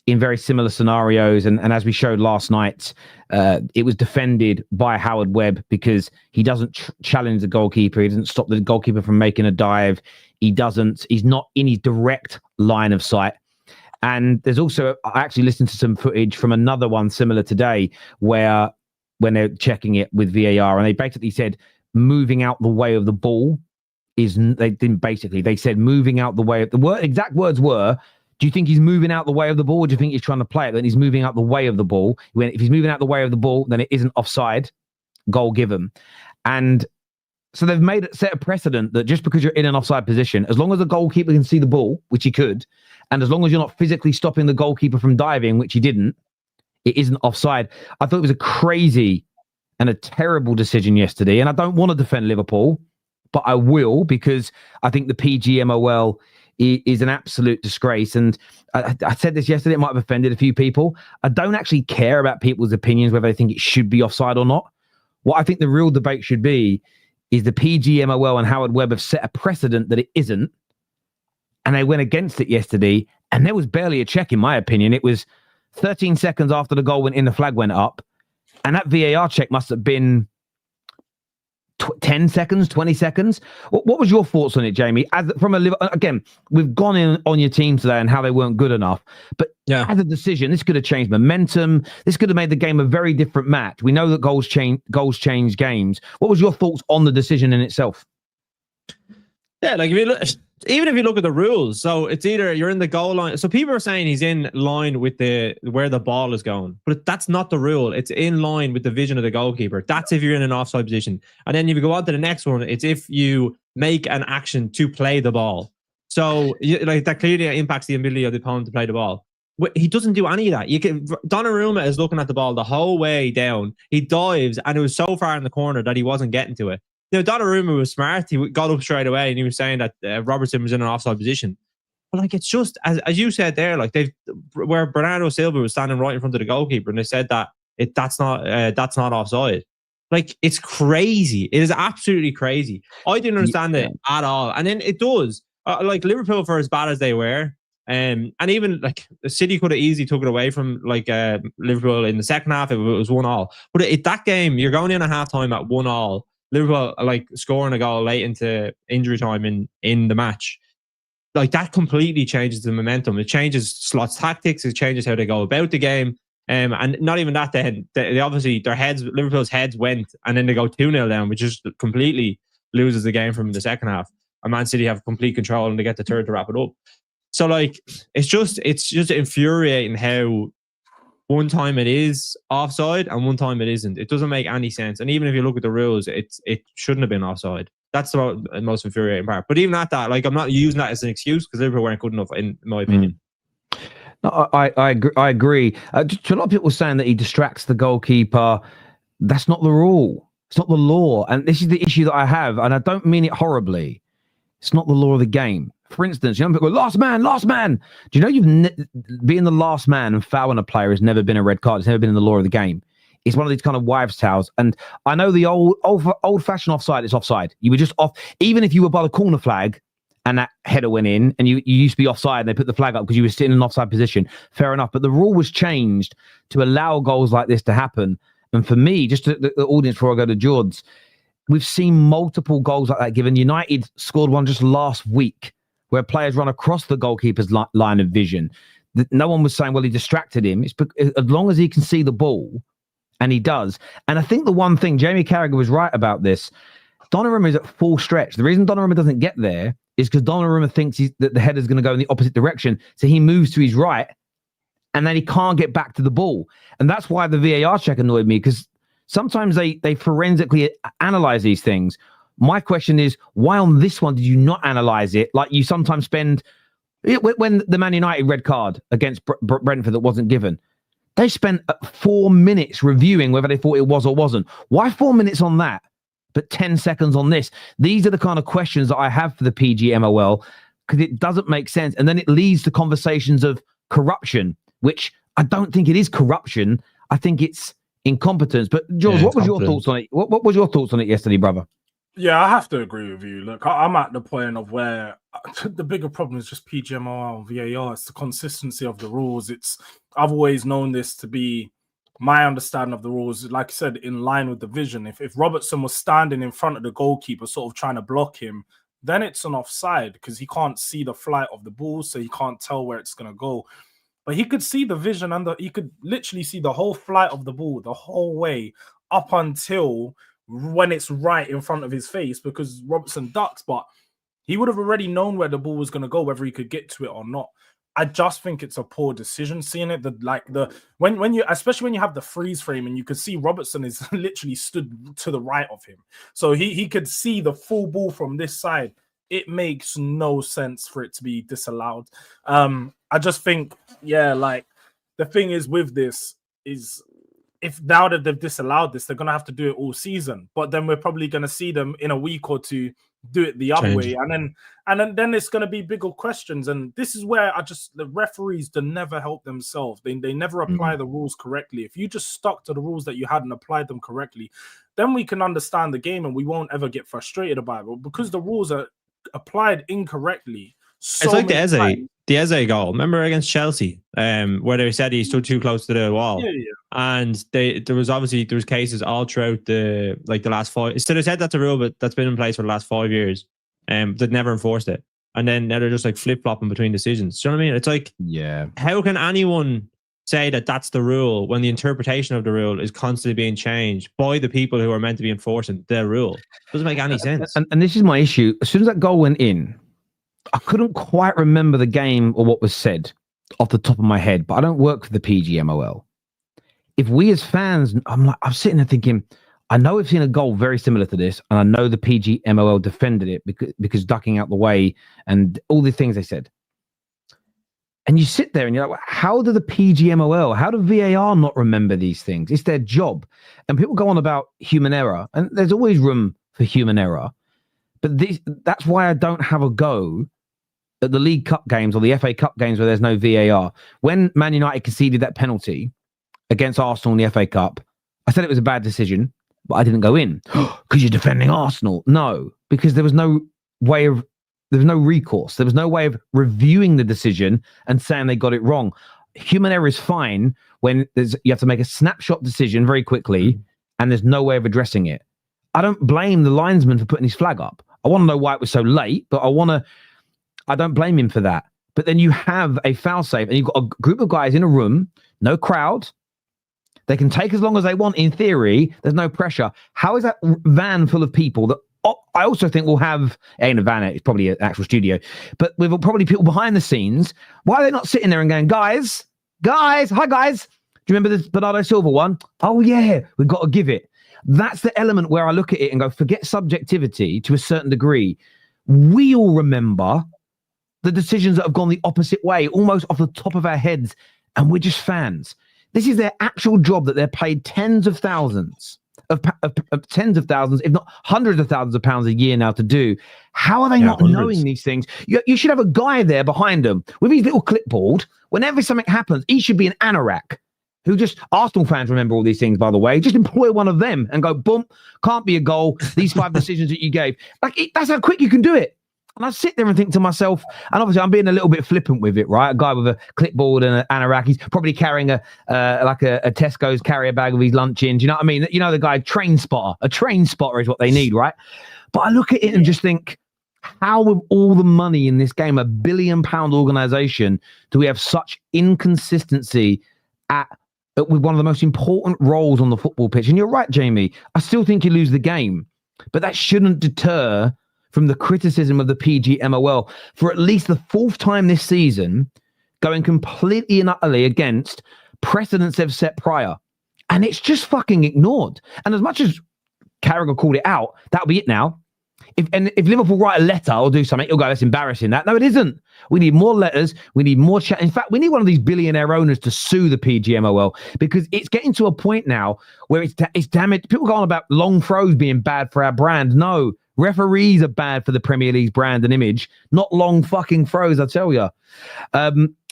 in very similar scenarios. And as we showed last night, it was defended by Howard Webb because he doesn't challenge the goalkeeper. He doesn't stop the goalkeeper from making a dive. He's not in his direct line of sight. And there's also, I actually listened to some footage from another one similar today where when they're checking it with VAR and they basically said moving out the way of the ball they said moving out the way of the exact words were, do you think he's moving out the way of the ball or do you think he's trying to play it? Then he's moving out the way of the ball. If he's moving out the way of the ball, then it isn't offside, goal given. And so they've set a precedent that just because you're in an offside position, as long as the goalkeeper can see the ball, which he could, and as long as you're not physically stopping the goalkeeper from diving, which he didn't, it isn't offside. I thought it was a crazy and a terrible decision yesterday. And I don't want to defend Liverpool, but I will because I think the PGMOL is an absolute disgrace. And I said this yesterday, it might have offended a few people. I don't actually care about people's opinions, whether they think it should be offside or not. What I think the real debate should be is the PGMOL and Howard Webb have set a precedent that it isn't. And they went against it yesterday. And there was barely a check, in my opinion. It was 13 seconds after the goal went in, the flag went up. And that VAR check must have been 10 seconds, 20 seconds. What was your thoughts on it, Jamie? Again, we've gone in on your team today and how they weren't good enough. But as a decision, this could have changed momentum. This could have made the game a very different match. We know that goals change games. What was your thoughts on the decision in itself? Yeah, like even if you look at the rules, so it's either you're in the goal line. So people are saying he's in line with where the ball is going, but that's not the rule. It's in line with the vision of the goalkeeper. That's if you're in an offside position. And then if you go on to the next one, it's if you make an action to play the ball. So like that clearly impacts the ability of the opponent to play the ball. He doesn't do any of that. Donnarumma is looking at the ball the whole way down. He dives, and it was so far in the corner that he wasn't getting to it. Donnarumma was smart. He got up straight away and he was saying that Robertson was in an offside position. But like, it's just, as you said there, like where Bernardo Silva was standing right in front of the goalkeeper and they said that that's not offside. Like, it's crazy. It is absolutely crazy. I didn't understand it at all. And then it does. Like Liverpool, for as bad as they were, and even like the City could have easily took it away from Liverpool in the second half if it was 1-1. But that game, you're going in at halftime at 1-1. Liverpool like scoring a goal late into injury time in the match. Like that completely changes the momentum. It changes Slot's tactics. It changes how they go about the game. And not even that. Then they obviously Liverpool's heads went, and then they go 2-0 down, which just completely loses the game from the second half. And Man City have complete control, and they get the third to wrap it up. So like, it's just infuriating how one time it is offside and one time it isn't. It doesn't make any sense. And even if you look at the rules, it shouldn't have been offside. That's the most infuriating part. But even at that, like, I'm not using that as an excuse because Liverpool weren't good enough, in my opinion. No, I agree. To a lot of people saying that he distracts the goalkeeper. That's not the rule. It's not the law. And this is the issue that I have. And I don't mean it horribly. It's not the law of the game. For instance, people go, last man. Do you know being the last man and fouling a player has never been a red card. It's never been in the law of the game. It's one of these kind of wives' tales. And I know the old-fashioned offside is offside. You were just off. Even if you were by the corner flag and that header went in and you used to be offside and they put the flag up because you were sitting in an offside position, fair enough. But the rule was changed to allow goals like this to happen. And for me, just the audience before I go to Jords, we've seen multiple goals like that given. United scored one just last week where players run across the goalkeeper's line of vision. No one was saying, well, he distracted him. It's as long as he can see the ball, and he does. And I think the one thing, Jamie Carragher was right about this, Donnarumma is at full stretch. The reason Donnarumma doesn't get there is because Donnarumma thinks that the header's going to go in the opposite direction. So he moves to his right, and then he can't get back to the ball. And that's why the VAR check annoyed me, because sometimes they forensically analyze these things. My question is, why on this one did you not analyze it? Like you sometimes spend, when the Man United red card against Brentford that wasn't given, they spent 4 minutes reviewing whether they thought it was or wasn't. Why 4 minutes on that, but 10 seconds on this? These are the kind of questions that I have for the PGMOL, because it doesn't make sense. And then it leads to conversations of corruption, which I don't think it is corruption. I think it's incompetence. But George, what was your thoughts on it? What was your thoughts on it yesterday, brother? Yeah, I have to agree with you. Look, I'm at the point of where the bigger problem is just PGMOL and VAR. It's the consistency of the rules. I've always known this to be my understanding of the rules, like I said, in line with the vision. If Robertson was standing in front of the goalkeeper, sort of trying to block him, then it's an offside because he can't see the flight of the ball, so he can't tell where it's going to go. But he could see the vision he could literally see the whole flight of the ball the whole way up until when it's right in front of his face, because Robertson ducks, but he would have already known where the ball was going to go, whether he could get to it or not. I just think it's a poor decision seeing it. When you, especially when you have the freeze frame and you could see Robertson is literally stood to the right of him, so he could see the full ball from this side. It makes no sense for it to be disallowed. I just think, the thing is with this is, if now that they've disallowed this, they're going to have to do it all season. But then we're probably going to see them in a week or two do it the other way. And then it's going to be bigger questions. And this is where the referees never help themselves. They never apply the rules correctly. If you just stuck to the rules that you had and applied them correctly, then we can understand the game and we won't ever get frustrated about it. But because the rules are applied incorrectly, it's like the Eze goal. Remember against Chelsea, where they said he stood too close to the wall. Yeah. And there was cases all throughout the last 5. Instead of said that's a rule, but that's been in place for the last 5 years. That never enforced it. And then now they're just like flip-flopping between decisions. Do you know what I mean? It's like, how can anyone say that that's the rule when the interpretation of the rule is constantly being changed by the people who are meant to be enforcing the rule? Doesn't make any sense. And this is my issue. As soon as that goal went in, I couldn't quite remember the game or what was said off the top of my head, but I don't work for the PGMOL. If we as fans, I'm sitting there thinking, I know we've seen a goal very similar to this, and I know the PGMOL defended it because ducking out the way and all the things they said. And you sit there and you're like, how do the PGMOL, how do VAR not remember these things? It's their job. And people go on about human error, and there's always room for human error. But that's why I don't have a go at the League Cup games or the FA Cup games where there's no VAR. When Man United conceded that penalty against Arsenal in the FA Cup, I said it was a bad decision, but I didn't go in because you're defending Arsenal. No, because there was no recourse. There was no way of reviewing the decision and saying they got it wrong. Human error is fine when you have to make a snapshot decision very quickly and there's no way of addressing it. I don't blame the linesman for putting his flag up. I want to know why it was so late, but I don't blame him for that. But then you have a foul save and you've got a group of guys in a room, no crowd. They can take as long as they want in theory. There's no pressure. How is that van full of people that I also think we'll have, ain't a van, it's probably an actual studio, but with probably people behind the scenes. Why are they not sitting there and going, guys, hi guys. Do you remember this Bernardo Silva one? Oh yeah, we've got to give it. That's the element where I look at it and go, forget subjectivity to a certain degree. We all remember the decisions that have gone the opposite way, almost off the top of our heads, and we're just fans. This is their actual job that they're paid tens of thousands, if not hundreds of thousands of pounds a year now to do. How are they not knowing these things? You should have a guy there behind them with his little clipboard. Whenever something happens, he should be an anorak. Who just, Arsenal fans remember all these things, by the way. Just employ one of them and go, boom, can't be a goal. These 5 decisions that you gave. That's how quick you can do it. And I sit there and think to myself, and obviously I'm being a little bit flippant with it, right? A guy with a clipboard and an anorak, he's probably carrying a Tesco's carrier bag with his lunch in. Do you know what I mean? You know, the guy, train spotter. A train spotter is what they need, right? But I look at it and just think, how with all the money in this game, £1 billion organization, do we have such inconsistency with one of the most important roles on the football pitch? And you're right, Jamie. I still think you lose the game, but that shouldn't deter from the criticism of the PGMOL for at least the 4th time this season, going completely and utterly against precedents they've set prior. And it's just fucking ignored. And as much as Carragher called it out, that'll be it now. If Liverpool write a letter or do something, you'll go, that's embarrassing. No, it isn't. We need more letters. We need more chat. In fact, we need one of these billionaire owners to sue the PGMOL, because it's getting to a point now where it's damaged. People go on about long throws being bad for our brand. No, referees are bad for the Premier League's brand and image, not long fucking throws, I tell you.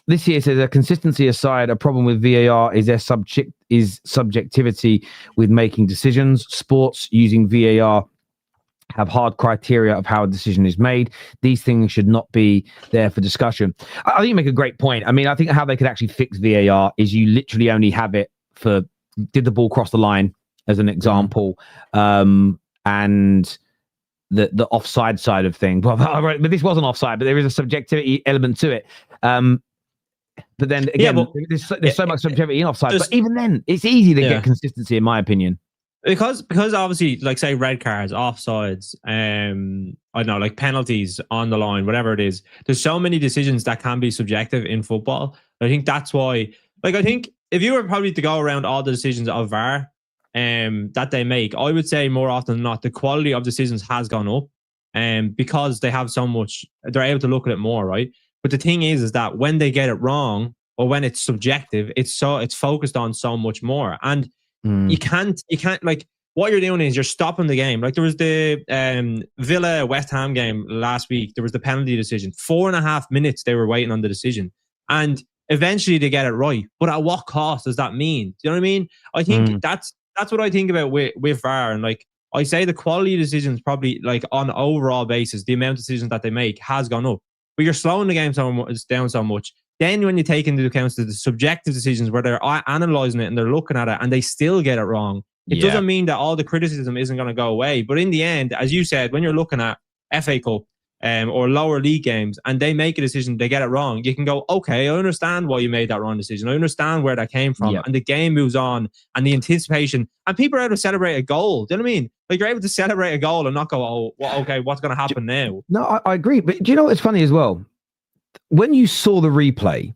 This here says, a consistency aside, a problem with VAR is their subjectivity with making decisions. Sports using VAR have hard criteria of how a decision is made. These things should not be there for discussion. I think you make a great point. I mean, I think how they could actually fix VAR is you literally only have it for, did the ball cross the line, as an example, and the offside side of things. Well, but this wasn't offside, but there is a subjectivity element to it. But then again, there's so much subjectivity in offside. But even then, it's easy to get consistency, in my opinion. Because obviously, like, say, red cards, offsides, I don't know, like penalties on the line, whatever it is. There's so many decisions that can be subjective in football. I think that's why, like, I think if you were probably to go around all the decisions of VAR that they make, I would say more often than not, the quality of decisions has gone up, because they have so much, they're able to look at it more, right? But the thing is that when they get it wrong, or when it's subjective, it's focused on so much more. And you can't like, what you're doing is you're stopping the game. Like, there was the Villa West Ham game last week. There was the penalty decision. 4.5 minutes they were waiting on the decision, and eventually they get it right. But at what cost does that mean? Do you know what I mean? I think that's what I think about with VAR. And like, I say the quality of decisions probably, like, on an overall basis, the amount of decisions that they make has gone up. But you're slowing the game down so much. Then when you take into account the subjective decisions where they're analysing it and they're looking at it and they still get it wrong, it doesn't mean that all the criticism isn't going to go away. But in the end, as you said, when you're looking at FA Cup or lower league games and they make a decision, they get it wrong, you can go, okay, I understand why you made that wrong decision. I understand where that came from. And the game moves on, and the anticipation, and people are able to celebrate a goal. Do you know what I mean? Like, you're able to celebrate a goal and not go, oh, well, okay, what's going to happen now? No, I agree. But do you know what's funny as well? When you saw the replay,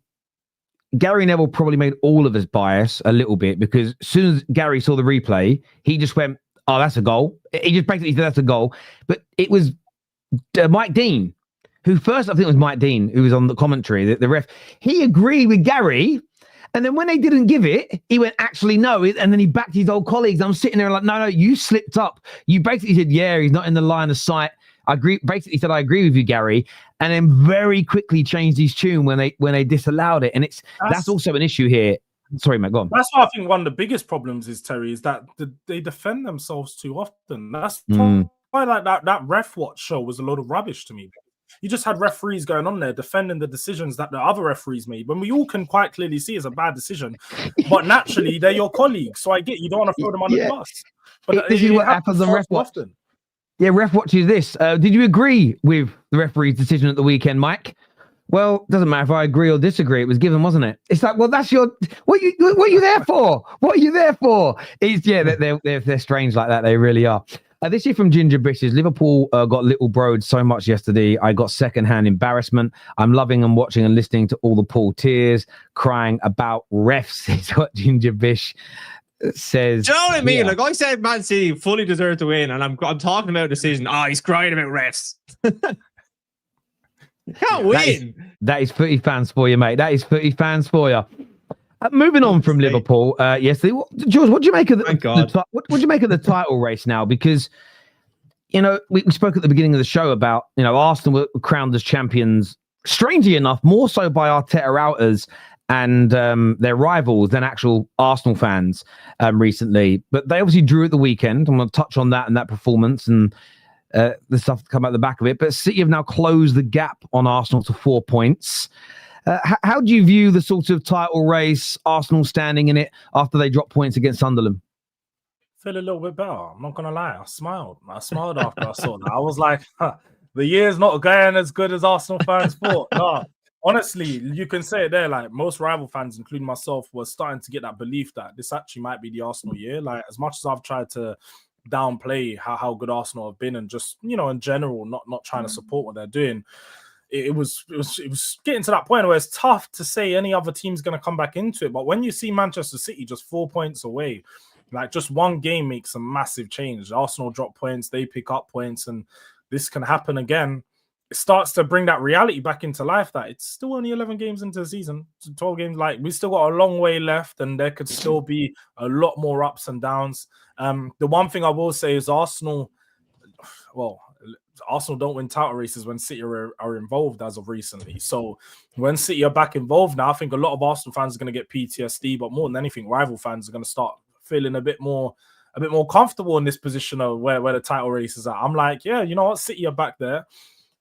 Gary Neville probably made all of his bias a little bit, because as soon as Gary saw the replay, he just went, oh, that's a goal. He just basically said that's a goal. But it was Mike Dean, who first, I think it was Mike Dean, who was on the commentary, the ref. He agreed with Gary. And then when they didn't give it, he went, actually, no. And then he backed his old colleagues. I'm sitting there like, no, you slipped up. You basically said, yeah, he's not in the line of sight. I agree. Basically said, I agree with you, Gary. And then very quickly changed his tune when they disallowed it. And that's also an issue here. Sorry, Matt, go on. That's why I think one of the biggest problems is, Terry, is that they defend themselves too often. That's why, like, that ref watch show was a load of rubbish to me. You just had referees going on there defending the decisions that the other referees made, when we all can quite clearly see it's a bad decision. But naturally, they're your colleagues, so I get you don't want to throw them under the bus. But this is what happens on ref watch. Often. Yeah, ref watches this. Did you agree with the referee's decision at the weekend, Mike? Well, doesn't matter if I agree or disagree. It was given, wasn't it? It's like, well, that's your. What are you there for? What are you there for? It's they're strange like that. They really are. This year from Ginger Bishes, Liverpool got little broed so much yesterday. I got secondhand embarrassment. I'm loving and watching and listening to all the Paul tears, crying about refs. Is what Ginger Bish says. Do you know what I mean? Yeah. Like I said, Man City fully deserved to win, and I'm talking about a decision. Oh, he's crying about refs. You can't win. That is footy fans for you, mate. That is footy fans for you. Moving on from Liverpool, yesterday, George, what do you make of what do you make of the title race now? Because we spoke at the beginning of the show about Arsenal were crowned as champions, strangely enough, more so by Arteta outers and their rivals than actual Arsenal fans recently. But they obviously drew at the weekend. I'm going to touch on that and that performance and the stuff to come out the back of it. But City have now closed the gap on Arsenal to 4 points. How do you view the sort of title race, Arsenal standing in it after they dropped points against Sunderland? Feel a little bit better. I'm not going to lie. I smiled after I saw that. I was like, the year's not going as good as Arsenal fans thought. No, honestly, you can say it there. Like most rival fans, including myself, were starting to get that belief that this actually might be the Arsenal year. Like as much as I've tried to downplay how good Arsenal have been and just, in general, not trying to support what they're doing. It was getting to that point where it's tough to say any other team's going to come back into it. But when you see Manchester City just 4 points away, like just one game makes a massive change. Arsenal drop points, they pick up points, and this can happen again. It starts to bring that reality back into life that it's still only 11 games into the season, 12 games. Like we still got a long way left, and there could still be a lot more ups and downs. The one thing I will say is Arsenal don't win title races when City are involved as of recently. So when City are back involved now, I think a lot of Arsenal fans are going to get PTSD, but more than anything, rival fans are going to start feeling a bit more comfortable in this position of where the title race is at. I'm like, yeah, you know what? City are back there.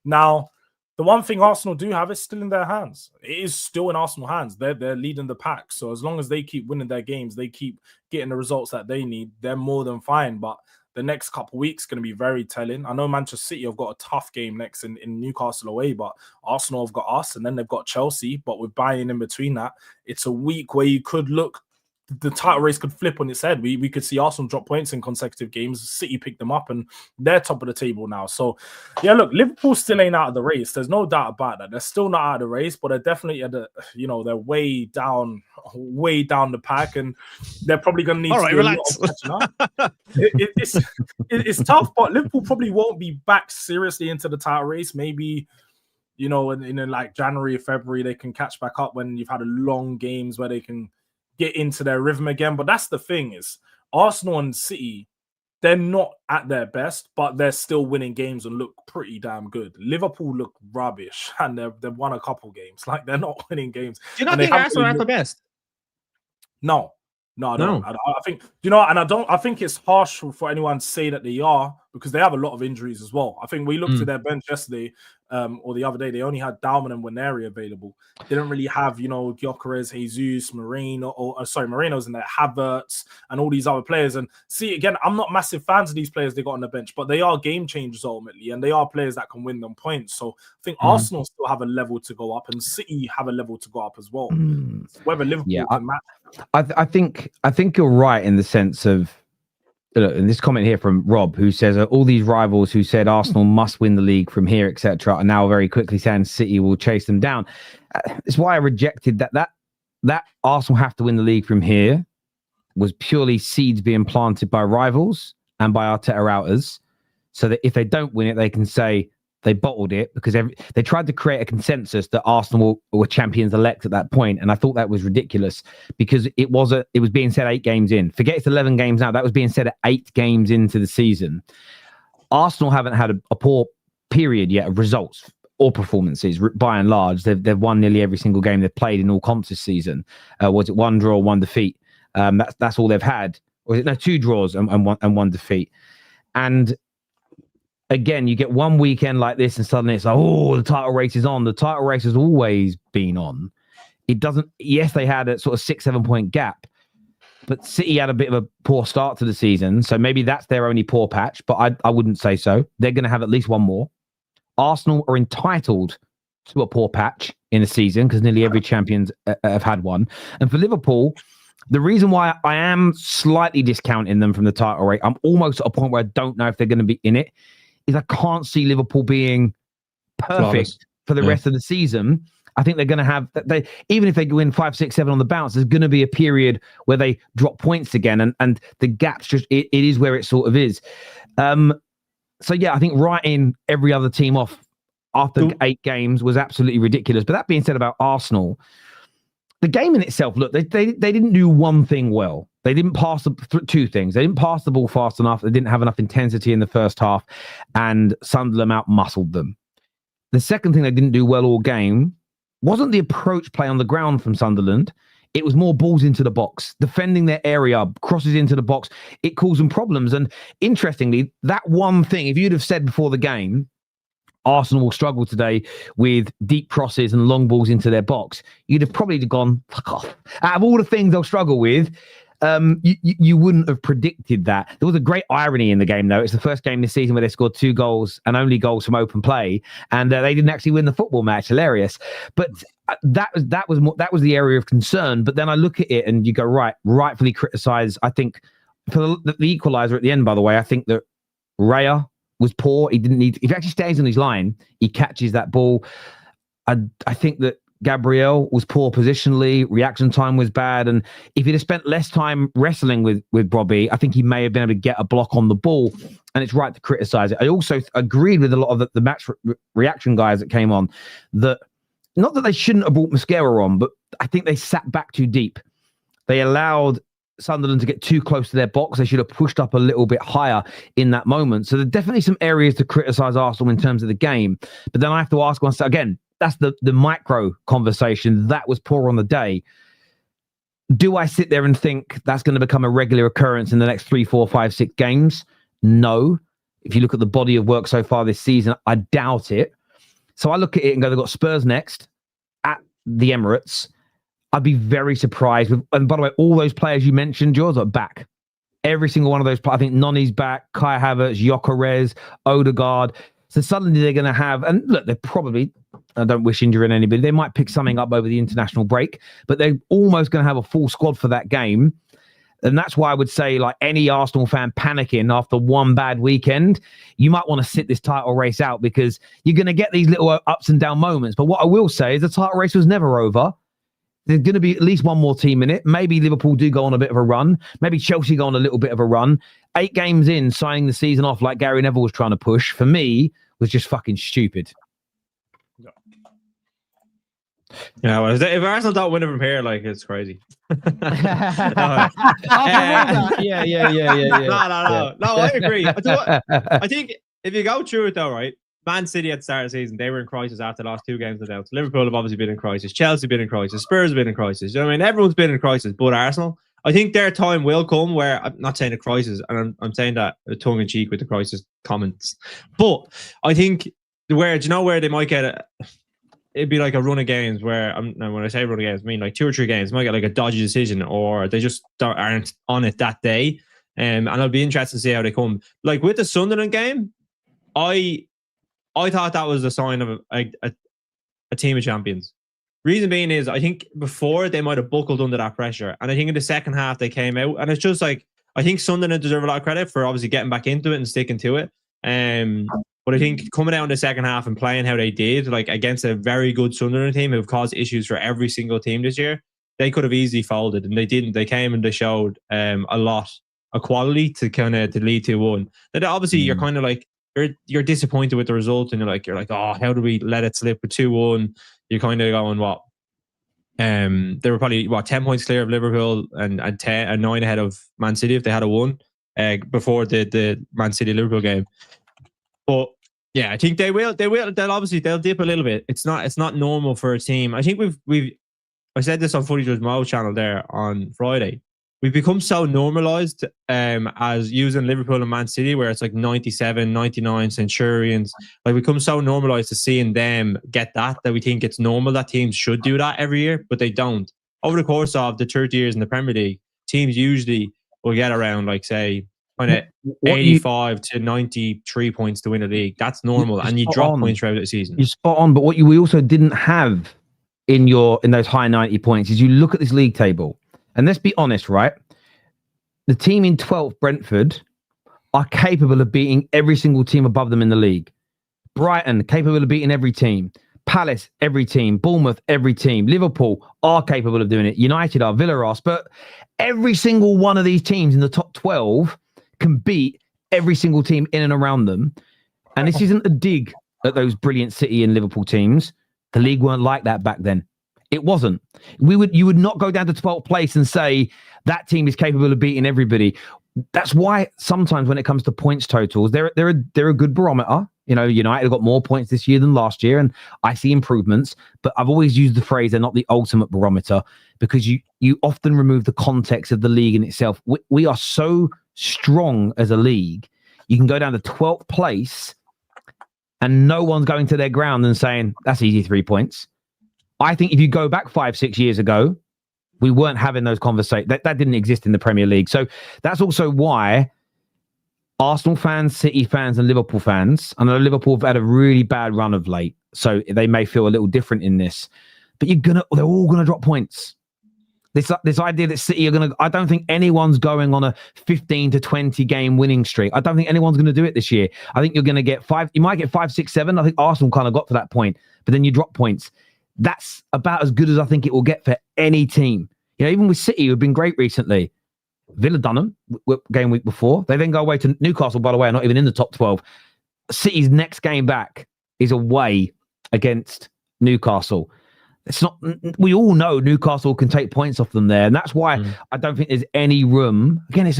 Now, the one thing Arsenal do have is still in their hands. It is still in Arsenal hands. They're leading the pack. So as long as they keep winning their games, they keep getting the results that they need, they're more than fine. But the next couple of weeks going to be very telling. I know Manchester City have got a tough game next in Newcastle away, but Arsenal have got us, and then they've got Chelsea. But with Bayern in between that, it's a week where you could look, the title race could flip on its head. We could see Arsenal drop points in consecutive games. City pick them up, and they're top of the table now. So, yeah, look, Liverpool still ain't out of the race. There's no doubt about that. They're still not out of the race, but they're definitely at they're way down the pack, and they're probably going to need to do relax. A lot of catching up. It's tough, but Liverpool probably won't be back seriously into the title race. Maybe, in like January or February, they can catch back up when you've had a long games where they can get into their rhythm again. But that's the thing is Arsenal and City, they're not at their best, but they're still winning games and look pretty damn good. Liverpool look rubbish, and they've won a couple games. Like they're not winning games. Do you not think Arsenal are at their best? No, I don't. I think, I think it's harsh for anyone to say that they are, because they have a lot of injuries as well. I think we looked at their bench yesterday, or the other day, they only had Dalman and Waneri available. They don't really have, Gyökeres, Jesus, Moreno's in there, Havertz, and all these other players. And see, again, I'm not massive fans of these players they got on the bench, but they are game changers ultimately, and they are players that can win them points. So I think Arsenal still have a level to go up, and City have a level to go up as well. Whether Liverpool can match. I think you're right in the sense of, in this comment here from Rob, who says all these rivals who said Arsenal must win the league from here, etc., are now very quickly saying City will chase them down. It's why I rejected that Arsenal have to win the league from here was purely seeds being planted by rivals and by Arteta outers, so that if they don't win it, they can say they bottled it, because they tried to create a consensus that Arsenal were champions elect at that point, and I thought that was ridiculous, because it was being said 8 games in. Forget it's 11 games now. That was being said at 8 games into the season. Arsenal haven't had a poor period yet of results or performances. By and large, they've won nearly every single game they've played in all comps this season. Was it 1 draw, 1 defeat? That's all they've had. Or is it 2 draws and 1 defeat? And again, you get one weekend like this and suddenly it's like, oh, the title race is on. The title race has always been on. It doesn't, yes, they had a sort of 6-7 point gap, but City had a bit of a poor start to the season. So maybe that's their only poor patch, but I wouldn't say so. They're going to have at least one more. Arsenal are entitled to a poor patch in a season because nearly every champions have had one. And for Liverpool, The reason why I am slightly discounting them from the title race, I'm almost at a point where I don't know if they're going to be in it, is I can't see Liverpool being perfect Flawless. for the rest of the season. I think they're going to have even if they win 5, 6, 7 on the bounce, there's going to be a period where they drop points again, and the gap's just it is where it sort of is. So yeah, I think writing every other team off after 8 games was absolutely ridiculous. But that being said about Arsenal, the game in itself, look, they didn't do one thing well. They didn't pass two things. They didn't pass the ball fast enough. They didn't have enough intensity in the first half, and Sunderland out-muscled them. The second thing they didn't do well all game wasn't the approach play on the ground from Sunderland. It was more balls into the box, defending their area, crosses into the box. It caused them problems. And interestingly, that one thing, if you'd have said before the game, Arsenal will struggle today with deep crosses and long balls into their box, you'd have probably gone, fuck off. Out of all the things they'll struggle with, you wouldn't have predicted that. There was a great irony in the game, though. It's the first game this season where they scored 2 goals and only goals from open play, and they didn't actually win the football match. Hilarious. But that was the area of concern. But then I look at it and you go, rightfully criticise. I think for the equaliser at the end, by the way, I think that Raya was poor. He didn't need. If he actually stays on his line, he catches that ball. I think that Gabriel was poor positionally. Reaction time was bad, and if he'd have spent less time wrestling with Robbie, I think he may have been able to get a block on the ball. And it's right to criticise it. I also agreed with a lot of the match reaction guys that came on that not that they shouldn't have brought Mosquera on, but I think they sat back too deep. They allowed Sunderland to get too close to their box. They should have pushed up a little bit higher in that moment. So there's definitely some areas to criticise Arsenal in terms of the game. But then I have to ask myself again, that's the micro conversation. That was poor on the day. Do I sit there and think that's going to become a regular occurrence in the next 3, 4, 5, 6 games? No. If you look at the body of work so far this season, I doubt it. So I look at it and go, they've got Spurs next at the Emirates. I'd be very surprised. And by the way, all those players you mentioned, Jords, are back. Every single one of those players. I think Noni's back, Kai Havertz, Gyökeres, Odegaard. So suddenly they're going to have, and look, they're probably, I don't wish injuring anybody, they might pick something up over the international break, but they're almost going to have a full squad for that game. And that's why I would say, like any Arsenal fan panicking after one bad weekend, you might want to sit this title race out because you're going to get these little ups and down moments. But what I will say is the title race was never over. There's going to be at least one more team in it. Maybe Liverpool do go on a bit of a run. Maybe Chelsea go on a little bit of a run. 8 games in, signing the season off like Gary Neville was trying to push, for me, was just fucking stupid. Yeah, well, if Arsenal don't win it from here, like, it's crazy. Yeah. No, I agree. I think if you go through it though, right? Man City at the start of the season, they were in crisis after the last 2 games of the Liverpool have obviously been in crisis. Chelsea have been in crisis. Spurs have been in crisis. You know what I mean? Everyone's been in crisis, but Arsenal. I think their time will come where, I'm not saying a crisis, and I'm saying that tongue-in-cheek with the crisis comments, but I think where, do you know where they might get it'd be like a run of games where, when I say run of games, I mean like 2 or 3 games, might get like a dodgy decision, or they just aren't on it that day. And I'll be interested to see how they come. Like with the Sunderland game, I thought that was a sign of a team of champions. Reason being is, I think before they might have buckled under that pressure, and I think in the second half they came out, and it's just like, I think Sunderland deserve a lot of credit for obviously getting back into it and sticking to it. But I think coming out in the second half and playing how they did, like against a very good Sunderland team who've caused issues for every single team this year, they could have easily folded, and they didn't. They came and they showed a lot of quality to kind of to lead to 1. Then obviously you're kind of like, you're disappointed with the result, and you're like, oh, how do we let it slip with 2-1? You're kind of going, what? They were probably 10 points clear of Liverpool and 9 ahead of Man City if they had a 1 before the Man City Liverpool game. But yeah, I think they'll dip a little bit. It's not normal for a team. I think I said this on Footy Judge Mo's channel there on Friday. We've become so normalized as using Liverpool and Man City, where it's like 97, 99 Centurions. Like, we become so normalized to seeing them get that we think it's normal that teams should do that every year, but they don't. Over the course of the 30 years in the Premier League, teams usually will get around, like, say, kind of 85 to 93 points to win a league. That's normal, and you drop points throughout the season. You're spot on, but what we also didn't have in those high 90 points is you look at this league table. And let's be honest, right? The team in 12th, Brentford, are capable of beating every single team above them in the league. Brighton, capable of beating every team. Palace, every team. Bournemouth, every team. Liverpool are capable of doing it. United are, Villa are. But every single one of these teams in the top 12 can beat every single team in and around them. And this isn't a dig at those brilliant City and Liverpool teams. The league weren't like that back then. It wasn't. You would not go down to 12th place and say that team is capable of beating everybody. That's why sometimes when it comes to points totals, they're a good barometer. You know, United have got more points this year than last year, and I see improvements. But I've always used the phrase they're not the ultimate barometer because you often remove the context of the league in itself. We are so strong as a league. You can go down to 12th place and no one's going to their ground and saying, that's easy 3 points. I think if you go back 5-6 years ago, we weren't having those conversations. That didn't exist in the Premier League. So that's also why Arsenal fans, City fans, and Liverpool fans, I know Liverpool have had a really bad run of late, so they may feel a little different in this, but they're all gonna drop points. This idea that City are gonna, I don't think anyone's going on a 15 to 20 game winning streak. I don't think anyone's gonna do it this year. I think you're gonna get you might get 5, 6, 7. I think Arsenal kind of got to that point, but then you drop points. That's about as good as I think it will get for any team. You know, even with City, who've been great recently. Villa done them game week before. They then go away to Newcastle, by the way, not even in the top 12. City's next game back is away against Newcastle. It's not. We all know Newcastle can take points off them there, and that's why I don't think there's any room. Again, it's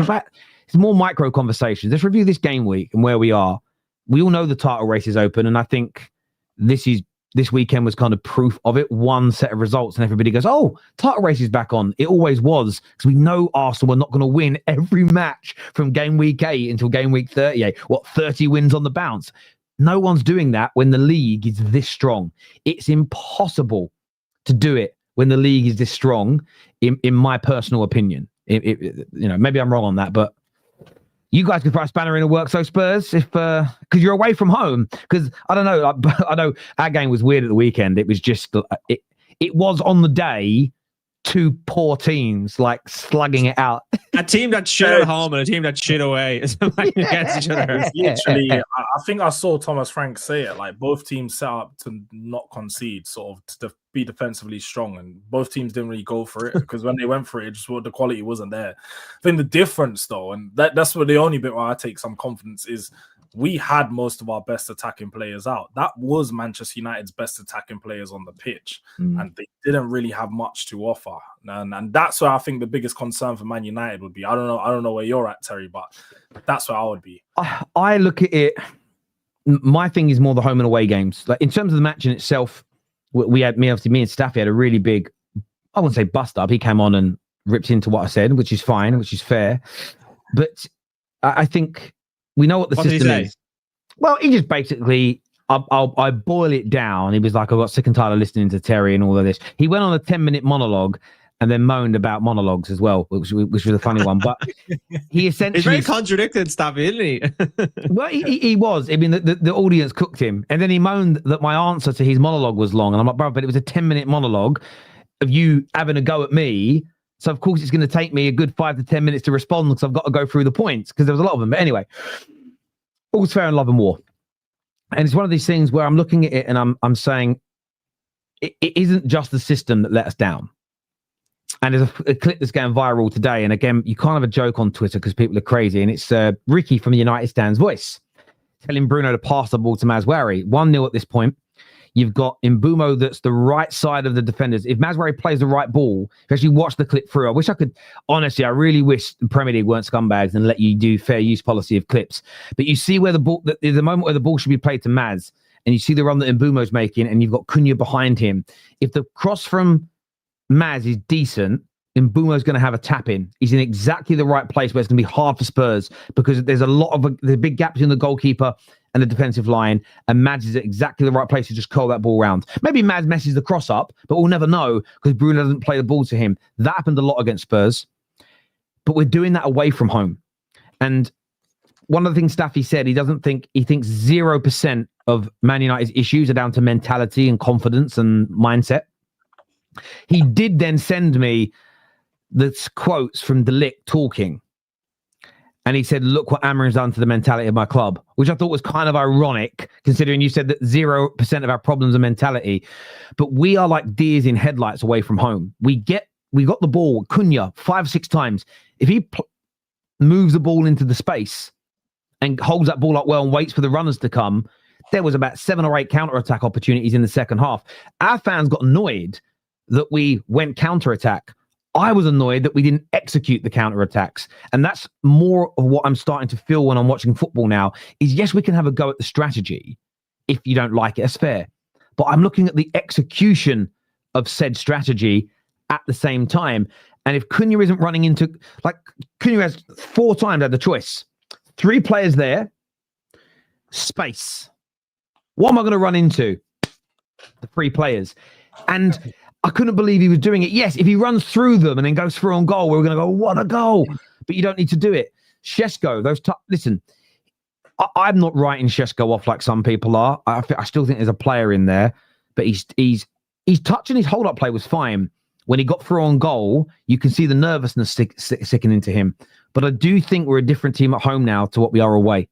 more micro conversations. Let's review this game week and where we are. We all know the title race is open, and I think this weekend was kind of proof of it. One set of results and everybody goes, oh, title race is back on. It always was, because we know Arsenal were not going to win every match from game week 8 until game week 38. 30 wins on the bounce? No one's doing that when the league is this strong. It's impossible to do it when the league is this strong, in my personal opinion. Maybe I'm wrong on that, but you guys could throw a spanner in the works, so Spurs, if because you're away from home. Because I don't know, I know our game was weird at the weekend. It was just it was on the day 2 poor teams like slugging it out. A team that's shit at home and a team that's shit away is like against each other. Literally, I think I saw Thomas Frank say it. Like both teams set up to not concede, sort of to be defensively strong, and both teams didn't really go for it because when they went for it, the quality wasn't there. I think the difference, though, and that's what the only bit where I take some confidence is. We had most of our best attacking players out. That was Manchester United's best attacking players on the pitch, and they didn't really have much to offer. And that's where I think the biggest concern for Man United would be. I don't know where you're at, Terry, but that's where I would be. I look at it. My thing is more the home and away games. Like in terms of the match in itself, me and Staffy had a really big, I wouldn't say bust up. He came on and ripped into what I said, which is fine, which is fair. But I think. We know what the system is. Well, he just basically, I boil it down. He was like, I got sick and tired of listening to Terry and all of this. He went on a 10-minute monologue and then moaned about monologues as well, which was a funny one. But he essentially... He's very contradicted stuff, isn't he? Well, he was. I mean, the audience cooked him. And then he moaned that my answer to his monologue was long. And I'm like, bro, but it was a 10-minute monologue of you having a go at me. So, of course, it's going to take me a good 5 to 10 minutes to respond because I've got to go through the points because there was a lot of them. But anyway, all's fair in love and war. And it's one of these things where I'm looking at it and I'm saying it isn't just the system that let us down. And there's a clip that's going viral today. And again, you can't have a joke on Twitter because people are crazy. And it's Ricky from the United Stands voice telling Bruno to pass the ball to Mazwari. 1-0 at this point. You've got Mbumo that's the right side of the defenders. If Mazwari plays the right ball, if you actually watch the clip through, I really wish the Premier League weren't scumbags and let you do fair use policy of clips. But you see where the moment where the ball should be played to Maz, and you see the run that Mbumo's making, and you've got Cunha behind him. If the cross from Maz is decent, Mbumo's going to have a tap in. He's in exactly the right place where it's going to be hard for Spurs because there's the big gap between the goalkeeper and the defensive line, and Maz is at exactly the right place to just curl that ball around. Maybe Maz messes the cross up, but we'll never know because Bruno doesn't play the ball to him. That happened a lot against Spurs, but we're doing that away from home. And one of the things Staffy said, he thinks 0% of Man United's issues are down to mentality and confidence and mindset. He did then send me the quotes from De Ligt talking. And he said, look what Amorim's done to the mentality of my club, which I thought was kind of ironic, considering you said that 0% of our problems are mentality. But we are like deers in headlights away from home. We got the ball, Cunha, 5-6 times. If he moves the ball into the space and holds that ball up well and waits for the runners to come, there was about 7 or 8 counter-attack opportunities in the second half. Our fans got annoyed that we went counter-attack. I was annoyed that we didn't execute the counter-attacks. And that's more of what I'm starting to feel when I'm watching football now, is yes, we can have a go at the strategy. If you don't like it, that's fair. But I'm looking at the execution of said strategy at the same time. And if Cunha isn't running into... Like, Cunha has 4 times had the choice. 3 players there. Space. What am I going to run into? The 3 players. And... I couldn't believe he was doing it. Yes, if he runs through them and then goes through on goal, we're going to go, what a goal. But you don't need to do it. Šeško, listen, I'm not writing Šeško off like some people are. I still think there's a player in there, but he's touching his hold-up play was fine. When he got through on goal, you can see the nervousness sickening into him. But I do think we're a different team at home now to what we are away.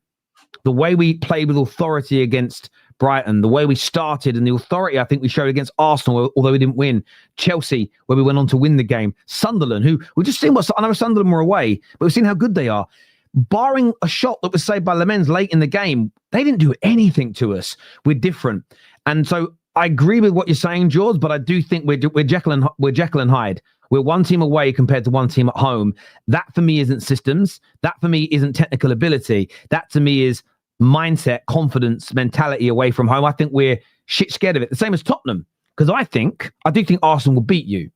The way we played with authority against Brighton, the way we started, and the authority I think we showed against Arsenal, although we didn't win. Chelsea, where we went on to win the game. Sunderland, who we've just seen I know Sunderland were away, but we've seen how good they are. Barring a shot that was saved by Lemens late in the game, they didn't do anything to us. We're different. And so I agree with what you're saying, Jords, but I do think we're Jekyll and Hyde. We're one team away compared to one team at home. That for me isn't systems. That for me isn't technical ability. That to me is mindset, confidence, mentality away from home. I think we're shit scared of it. The same as Tottenham, because I do think Arsenal will beat you,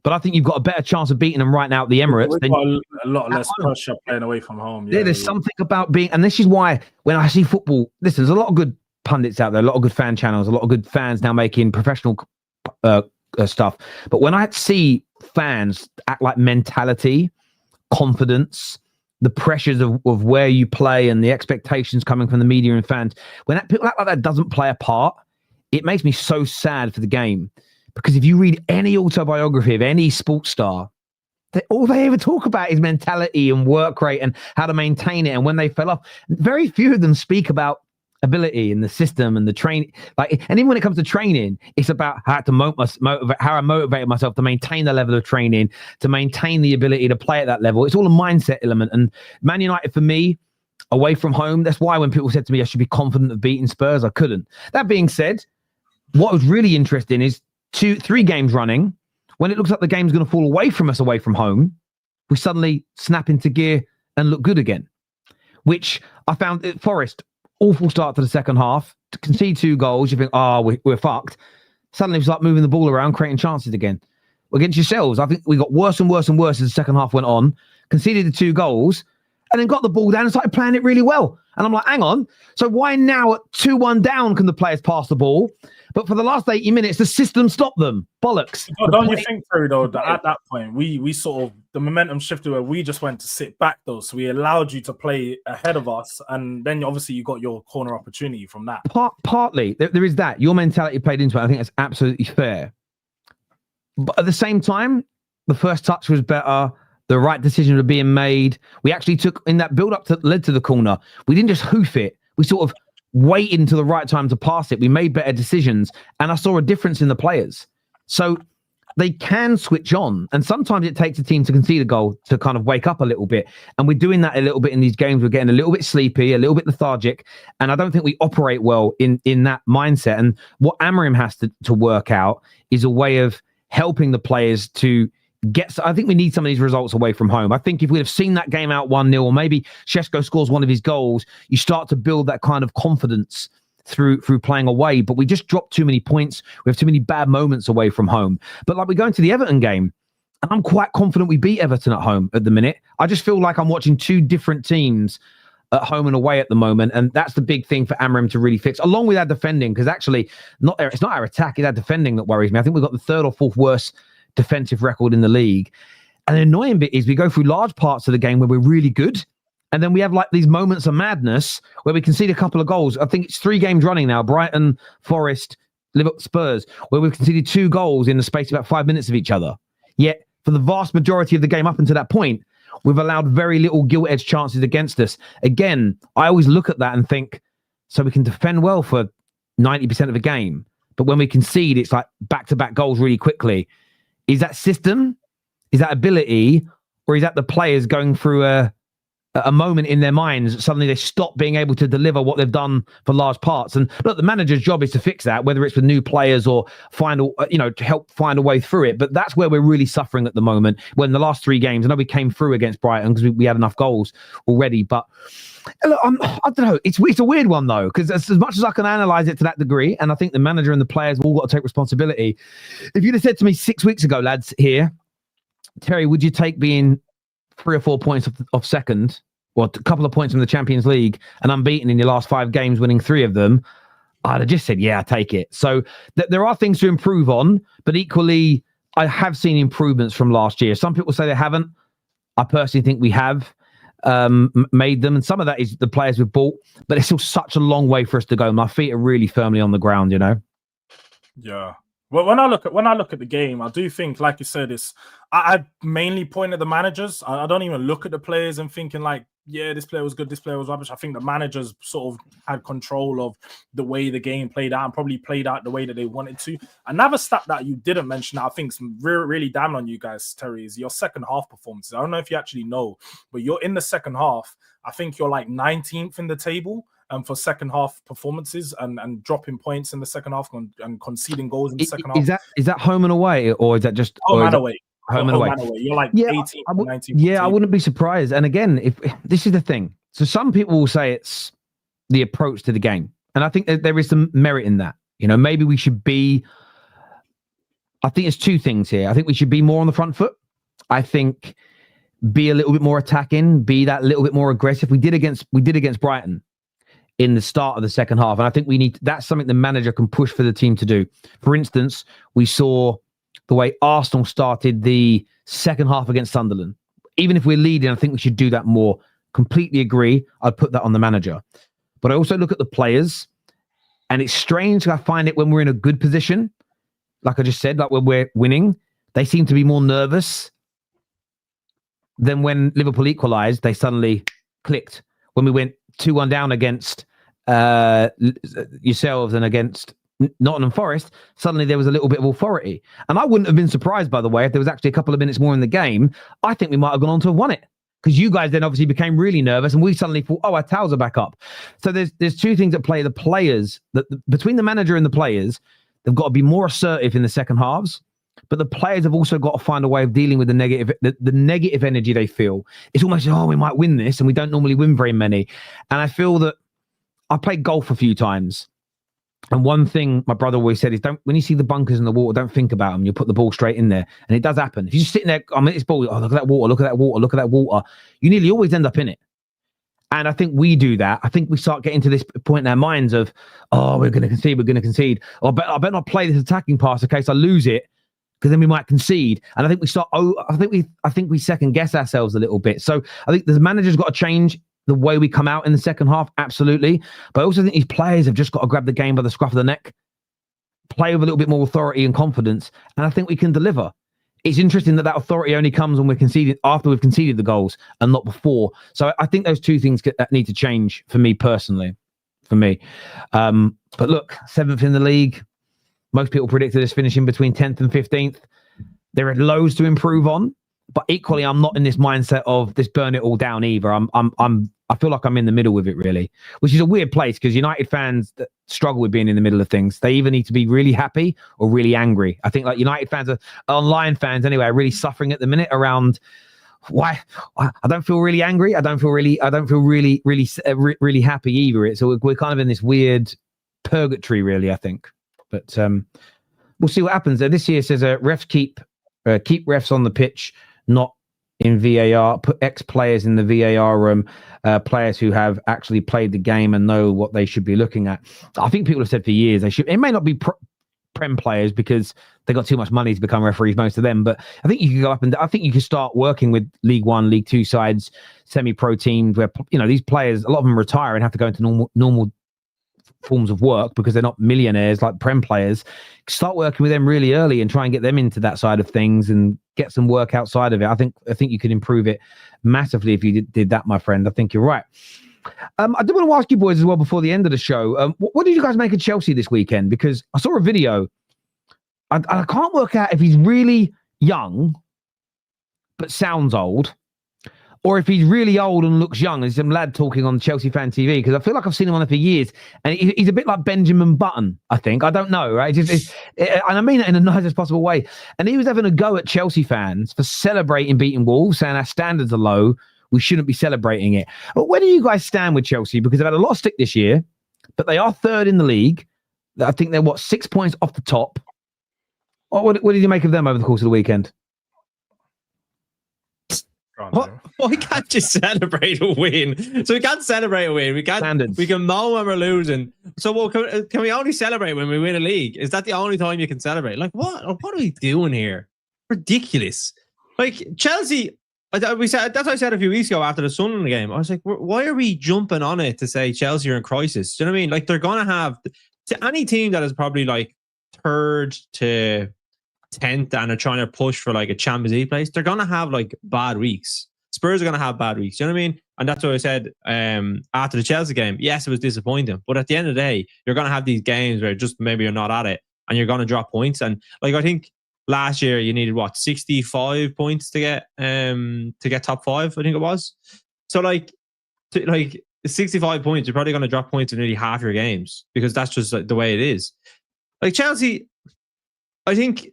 but I think you've got a better chance of beating them right now at the Emirates. We've got a lot less pressure playing away from home. Yeah, there's something about being, and this is why when I see football, listen, there's a lot of good pundits out there, a lot of good fan channels, a lot of good fans now making professional stuff. But when I see fans act like mentality, confidence, the pressures of where you play and the expectations coming from the media and fans, when people act like that doesn't play a part, it makes me so sad for the game. Because if you read any autobiography of any sports star, all they ever talk about is mentality and work rate and how to maintain it. And when they fell off, very few of them speak about ability and the system and the training. And even when it comes to training, it's about how I motivate myself to maintain the level of training, to maintain the ability to play at that level. It's all a mindset element. And Man United, for me, away from home, that's why when people said to me I should be confident of beating Spurs, I couldn't. That being said, what was really interesting is 3 games running, when it looks like the game's going to fall away from us away from home, we suddenly snap into gear and look good again, which I found at Forest. Awful start to the second half. To concede 2 goals, you think, we're fucked. Suddenly it's like moving the ball around, creating chances again. Against yourselves, I think we got worse and worse and worse as the second half went on, conceded the 2 goals, and then got the ball down and started playing it really well. And I'm like, hang on. So why now at 2-1 down can the players pass the ball? But for the last 80 minutes, the system stopped them. Bollocks. Don't you think, Terry, though, that at that point, we sort of, the momentum shifted where we just went to sit back, though. So we allowed you to play ahead of us. And then obviously you got your corner opportunity from that. Partly, there is that. Your mentality played into it. I think that's absolutely fair. But at the same time, the first touch was better. The right decisions were being made. We actually took, in that build-up that led to the corner, we didn't just hoof it. We sort of waited until the right time to pass it. We made better decisions. And I saw a difference in the players. So they can switch on. And sometimes it takes a team to concede a goal to kind of wake up a little bit. And we're doing that a little bit in these games. We're getting a little bit sleepy, a little bit lethargic. And I don't think we operate well in that mindset. And what Amorim has to work out is a way of helping the players to I think we need some of these results away from home. I think if we'd have seen that game out 1-0, or maybe Šeško scores one of his goals, you start to build that kind of confidence through playing away. But we just dropped too many points. We have too many bad moments away from home. But like we go into the Everton game, and I'm quite confident we beat Everton at home at the minute. I just feel like I'm watching 2 different teams at home and away at the moment. And that's the big thing for Amorim to really fix, along with our defending, because actually it's not our attack, it's our defending that worries me. I think we've got the 3rd or 4th worst defensive record in the league. And the annoying bit is we go through large parts of the game where we're really good, and then we have like these moments of madness where we concede a couple of goals. I think it's 3 games running now, Brighton, Forest, Liverpool, Spurs, where we've conceded 2 goals in the space of about 5 minutes of each other. Yet for the vast majority of the game up until that point, we've allowed very little gilt-edged chances against us. Again, I always look at that and think, so we can defend well for 90% of the game, but when we concede, it's like back-to-back goals really quickly. Is that system? Is that ability? Or is that the players going through a moment in their minds? Suddenly they stop being able to deliver what they've done for large parts. And look, the manager's job is to fix that, whether it's with new players or to help find a way through it. But that's where we're really suffering at the moment. When the last 3 games, I know we came through against Brighton because we had enough goals already. But look, I don't know. It's a weird one, though, because as much as I can analyze it to that degree, and I think the manager and the players have all got to take responsibility. If you'd have said to me 6 weeks ago, lads, here, Terry, would you take being 3 or 4 points off second, or a couple of points from the Champions League, and unbeaten in your last 5 games, winning 3 of them? I'd have just said, yeah, take it. So there are things to improve on, but equally, I have seen improvements from last year. Some people say they haven't. I personally think we have made them, and some of that is the players we've bought, but it's still such a long way for us to go. My feet are really firmly on the ground, you know? Yeah. Well, when I look at the game, I do think, like you said, I mainly point at the managers. I don't even look at the players and thinking like, yeah, this player was good, this player was rubbish. I think the managers sort of had control of the way the game played out and probably played out the way that they wanted to. Another stat that you didn't mention that I think is really damn on you guys, Terry, is your second half performances. I don't know if you actually know, but you're in the second half. I think you're like 19th in the table. For second half performances and dropping points in the second half and conceding goals in the second half. Is that home and away, or is that just home and away? Home and away. You're like 18th, 19th. Yeah, I wouldn't be surprised. And again, if this is the thing, so some people will say it's the approach to the game, and I think that there is some merit in that. You know, maybe we should be. I think it's 2 things here. I think we should be more on the front foot. I think be a little bit more attacking, be that little bit more aggressive. We did against Brighton in the start of the second half. And I think that's something the manager can push for the team to do. For instance, we saw the way Arsenal started the second half against Sunderland. Even if we're leading, I think we should do that more. Completely agree. I'd put that on the manager. But I also look at the players, and it's strange. I find it when we're in a good position, like I just said, like when we're winning, they seem to be more nervous than when Liverpool equalised. They suddenly clicked. When we went 2-1 down against yourselves and against Nottingham Forest, suddenly there was a little bit of authority. And I wouldn't have been surprised, by the way, if there was actually a couple of minutes more in the game. I think we might have gone on to have won it, because you guys then obviously became really nervous and we suddenly thought, oh, our towels are back up. So there's 2 things at play. The players, between the manager and the players, they've got to be more assertive in the second halves. But the players have also got to find a way of dealing with the negative energy they feel. It's almost, oh, we might win this, and we don't normally win very many. And I feel that I played golf a few times, and one thing my brother always said is, when you see the bunkers in the water, don't think about them. You put the ball straight in there, and it does happen. If you're just sitting there, I mean, this ball, oh, look at that water, look at that water, look at that water. You nearly always end up in it. And I think we do that. I think we start getting to this point in our minds of, oh, we're going to concede. I better not play this attacking pass in case I lose it, because then we might concede. And I think I think we second guess ourselves a little bit. So I think the manager's got to change the way we come out in the second half, absolutely. But I also think these players have just got to grab the game by the scruff of the neck, play with a little bit more authority and confidence, and I think we can deliver. It's interesting that authority only comes when we're conceded, after we've conceded the goals, and not before. So I think those 2 things need to change for me personally. But look, 7th in the league. Most people predicted us finishing between 10th and 15th. There are loads to improve on, but equally, I'm not in this mindset of this burn it all down either. I feel like I'm in the middle with it, really, which is a weird place, because United fans that struggle with being in the middle of things, they either need to be really happy or really angry. I think like United fans, online fans anyway, are really suffering at the minute around why I don't feel really angry. I don't feel really happy either. So we're kind of in this weird purgatory, really, I think. But we'll see what happens. This year says refs keep refs on the pitch, not in VAR. Put ex-players in the VAR room, players who have actually played the game and know what they should be looking at. I think people have said for years they should. It may not be Prem players because they got too much money to become referees, most of them. But I think you could go up and I think you could start working with League One, League Two sides, semi-pro teams where these players, a lot of them retire and have to go into normal forms of work because they're not millionaires like Prem players. Start working with them really early and try and get them into that side of things and get some work outside of it. I think you could improve it massively if you did that, my friend. I think you're right. I do want to ask you boys as well before the end of the show. What did you guys make of Chelsea this weekend? Because I saw a video. I can't work out if he's really young but sounds old, or if he's really old and looks young. There's some lad talking on Chelsea Fan TV, because I feel like I've seen him on it for years, and he's a bit like Benjamin Button, I think. I don't know, right? And I mean it in the nicest possible way. And he was having a go at Chelsea fans for celebrating beating Wolves, saying our standards are low, we shouldn't be celebrating it. But where do you guys stand with Chelsea? Because they've had a lot of stick this year, but they are third in the league. I think they're, 6 points off the top. What did you make of them over the course of the weekend? We can't just celebrate a win. So we can't celebrate a win. We can't. Standards. We can moan when we're losing. So can we only celebrate when we win a league? Is that the only time you can celebrate? Like what are we doing here? Ridiculous. Like Chelsea. That's what I said a few weeks ago after the Sunderland game. I was like, why are we jumping on it to say Chelsea are in crisis? Do you know what I mean? Like they're gonna have to any team that is probably like 3rd to 10th and are trying to push for like a Champions League place, they're going to have like bad weeks. Spurs are going to have bad weeks. You know what I mean? And that's what I said after the Chelsea game. Yes, it was disappointing, but at the end of the day, you're going to have these games where just maybe you're not at it and you're going to drop points. And like, I think last year you needed 65 points to get top 5, I think it was. So like 65 points, you're probably going to drop points in nearly half your games because that's just like the way it is. Like Chelsea, I think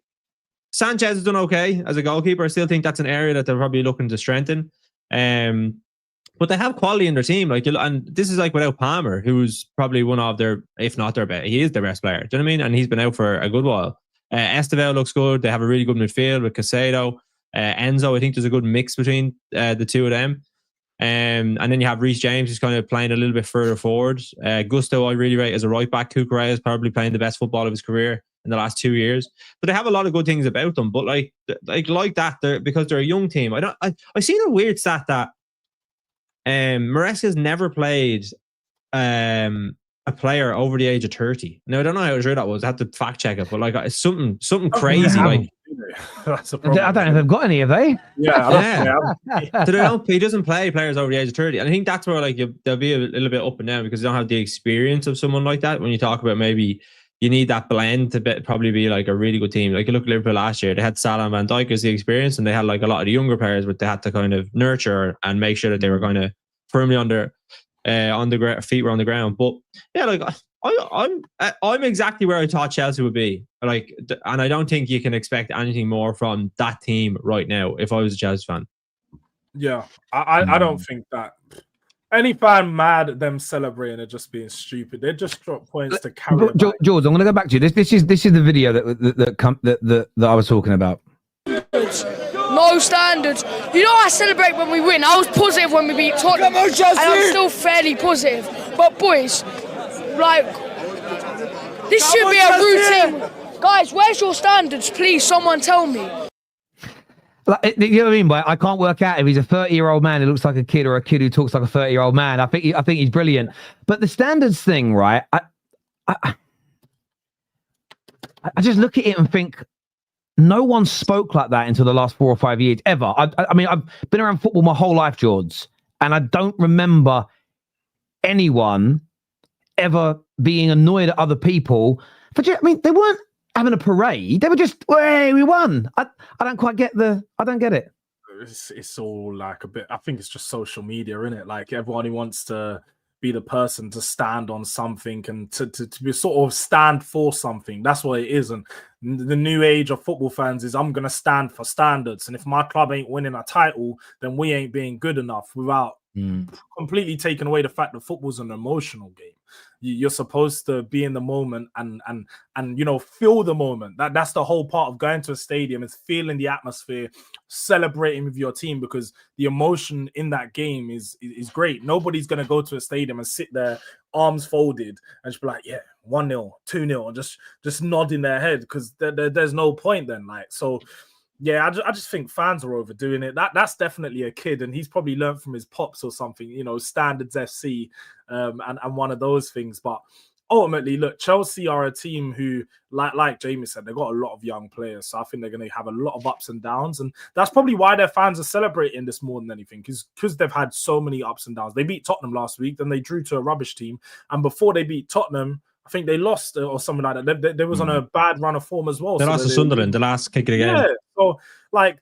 Sanchez has done okay as a goalkeeper. I still think that's an area that they're probably looking to strengthen. But they have quality in their team. And this is like without Palmer, who's probably one of their, if not their best, he is their best player. Do you know what I mean? And he's been out for a good while. Estevao looks good. They have a really good midfield with Casado. Enzo, I think there's a good mix between the two of them. And then you have Reece James, who's kind of playing a little bit further forward. Gusto, I really rate as a right back. Kukurea is probably playing the best football of his career in the last 2 years. But they have a lot of good things about them. But like that, because they're a young team. I seen a weird stat that Maresca's never played a player over the age of 30. Now I don't know how true that was. I had to fact check it, but like it's something crazy. Like that's a problem. I don't know if they've got any, have they? Yeah. So he doesn't play players over the age of 30. And I think that's where like they'll be a little bit up and down because they don't have the experience of someone like that. When you talk about maybe you need that blend to probably be like a really good team. Like you look at Liverpool last year, they had Salah and Van Dijk as the experience, and they had like a lot of the younger players, but they had to kind of nurture and make sure that they were going to firmly on the feet were on the ground. But yeah, like I'm exactly where I thought Chelsea would be. Like, and I don't think you can expect anything more from that team right now. If I was a Chelsea fan, yeah, I don't think that. Any fan mad at them celebrating are just being stupid. They just drop points to carry. Jords, I'm going to go back to you. This is the video that I was talking about. No standards. You know, I celebrate when we win. I was positive when we beat Tottenham, and I'm still fairly positive. But boys, like, this should be a routine. Guys, where's your standards? Please, someone tell me. Like, you know what I mean? But I can't work out if he's a 30-year-old man who looks like a kid or a kid who talks like a 30-year-old man. I think he's brilliant. But the standards thing, right? I just look at it and think no one spoke like that until the last 4 or 5 years ever. I mean, I've been around football my whole life, Jords, and I don't remember anyone ever being annoyed at other people. I mean, they weren't having a parade. They were just, hey, we won. I don't quite get I don't get it. It's all like a bit, I think it's just social media, isn't it? Like everyone who wants to be the person to stand on something and to be sort of stand for something. That's what it is. And the new age of football fans is I'm going to stand for standards. And if my club ain't winning a title, then we ain't being good enough, without completely taking away the fact that football's an emotional game. You're supposed to be in the moment and you know, feel the moment. That's the whole part of going to a stadium, is feeling the atmosphere, celebrating with your team, because the emotion in that game is great. Nobody's going to go to a stadium and sit there arms folded and just be like, yeah, 1-0, 2-0, and just nodding their head, because there's no point then. Like, so yeah, I just think fans are overdoing it. That's definitely a kid, and he's probably learned from his pops or something, you know, Standards FC, and one of those things. But ultimately, look, Chelsea are a team who, like Jamie said, they've got a lot of young players. So I think they're going to have a lot of ups and downs. And that's probably why their fans are celebrating this more than anything, because they've had so many ups and downs. They beat Tottenham last week, then they drew to a rubbish team. And before they beat Tottenham, I think they lost or something like that. They was on a bad run of form as well. They lost to Sunderland, the last kick of the game. Yeah, so like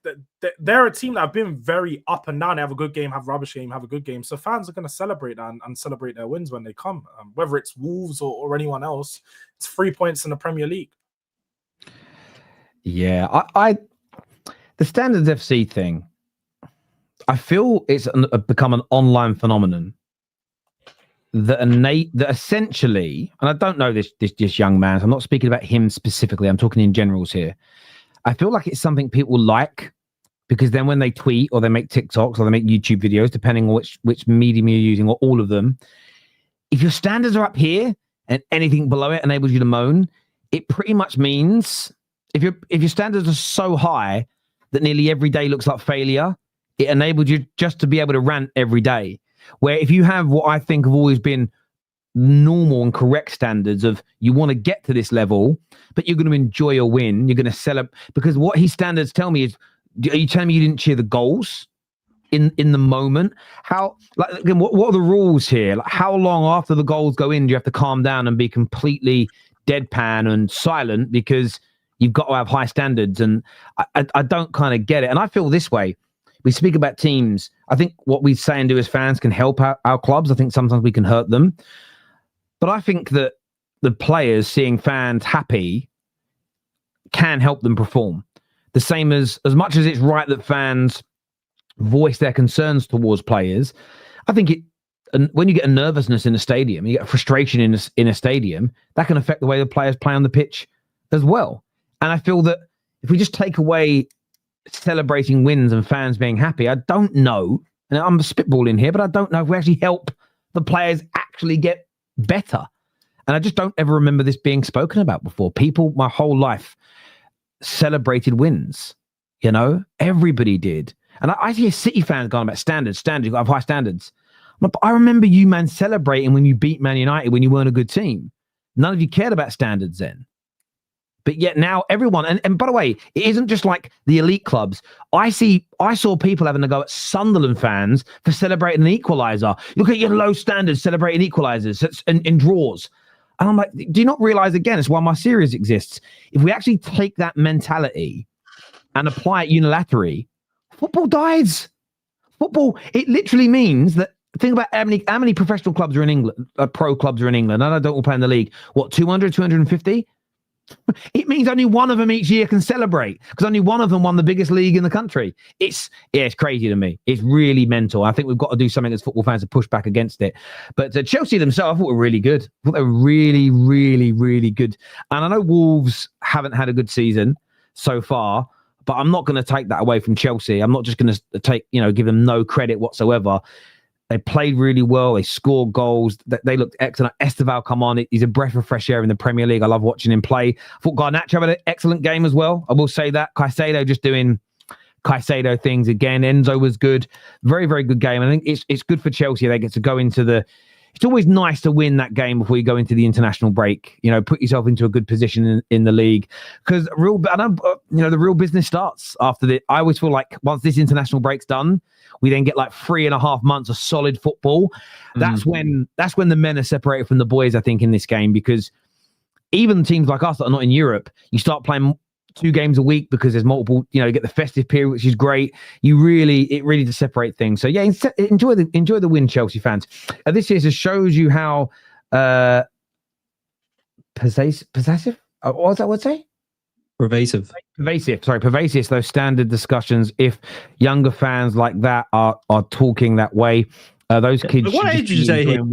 they're a team that have been very up and down. They have a good game, have a rubbish game, have a good game. So fans are going to celebrate that and celebrate their wins when they come. Whether it's Wolves or anyone else, it's 3 points in the Premier League. Yeah, the Standards FC thing, I feel it's become an online phenomenon that essentially, and I don't know this young man, so I'm not speaking about him specifically, I'm talking in generals here. I feel like it's something people like because then when they tweet or they make TikToks or they make YouTube videos, depending on which medium you're using or all of them, if your standards are up here and anything below it enables you to moan, it pretty much means if your standards are so high that nearly every day looks like failure, it enabled you just to be able to rant every day. Where if you have what I think have always been normal and correct standards of you want to get to this level, but you're going to enjoy a win, you're going to celebrate, because what his standards tell me is, are you telling me you didn't cheer the goals in the moment? How, like, again, what are the rules here? Like, how long after the goals go in do you have to calm down and be completely deadpan and silent because you've got to have high standards? And I don't kind of get it. And I feel this way. We speak about teams. I think what we say and do as fans can help our clubs. I think sometimes we can hurt them. But I think that the players seeing fans happy can help them perform. The same as much as it's right that fans voice their concerns towards players, I think when you get a nervousness in a stadium, you get a frustration in a stadium, that can affect the way the players play on the pitch as well. And I feel that if we just take away celebrating wins and fans being happy, I don't know, and I'm spitballing here, but I don't know if we actually help the players actually get better. And I just don't ever remember this being spoken about before. People, my whole life, celebrated wins. You know, everybody did. And I hear City fans going about standards, you've got to have high standards. But I remember you, man, celebrating when you beat Man United when you weren't a good team. None of you cared about standards then. But yet now everyone, and by the way, it isn't just like the elite clubs. I saw people having to go at Sunderland fans for celebrating an equaliser. Look at your low standards celebrating equalisers and draws. And I'm like, do you not realise, again, it's why my series exists. If we actually take that mentality and apply it unilaterally, football dies. Football, it literally means that, think about how many professional clubs are in England, pro clubs are in England, and I don't all play in the league. What, 200, 250? It means only one of them each year can celebrate because only one of them won the biggest league in the country. It's crazy to me. It's really mental. I think we've got to do something as football fans to push back against it. But Chelsea themselves, I thought were really good. I thought they were really, really, really good. And I know Wolves haven't had a good season so far, but I'm not going to take that away from Chelsea. I'm not just going to give them no credit whatsoever. They played really well. They scored goals. They looked excellent. Esteval come on. He's a breath of fresh air in the Premier League. I love watching him play. I thought Garnacho had an excellent game as well. I will say that. Caicedo just doing Caicedo things again. Enzo was good. Very, very good game. I think it's good for Chelsea. They get to go into it's always nice to win that game before you go into the international break. You know, put yourself into a good position in the league because the real business starts after the. I always feel like once this international break's done, we then get like 3.5 months of solid football. That's when the men are separated from the boys, I think, in this game, because even teams like us that are not in Europe, you start playing 2 games a week because there's multiple, you get the festive period, which is great. It really does separate things. So yeah, enjoy the win, Chelsea fans. This year just shows you how possessive. What was that word say? Pervasive. Those standard discussions. If younger fans like that are talking that way, those kids. What age did you say here?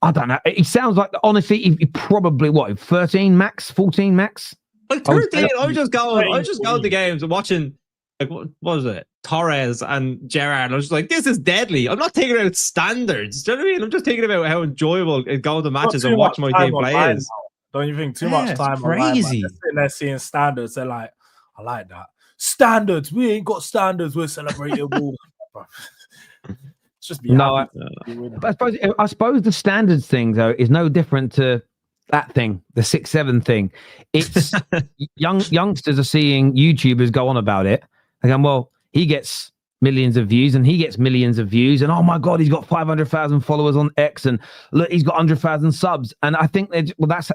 I don't know. It sounds like, honestly, he probably 13 max, 14 max. Like 13. I was just going to games and watching. Like what was it? Torres and Gerrard. I was just like, this is deadly. I'm not thinking about standards. Do you know what I mean? I'm just thinking about how enjoyable going to matches and watch my team play is. Don't you think too much time? Crazy. They're sitting there seeing standards. They're like, I like that. Standards. We ain't got standards. We're celebrating. Just be No, happy. But I suppose the standards thing though is no different to that thing, the 6-7 thing. It's youngsters are seeing YouTubers go on about it. They're going, well, he gets millions of views and he gets millions of views, and oh my god, he's got 500,000 followers on X, and look, he's got 100,000 subs. And I think that's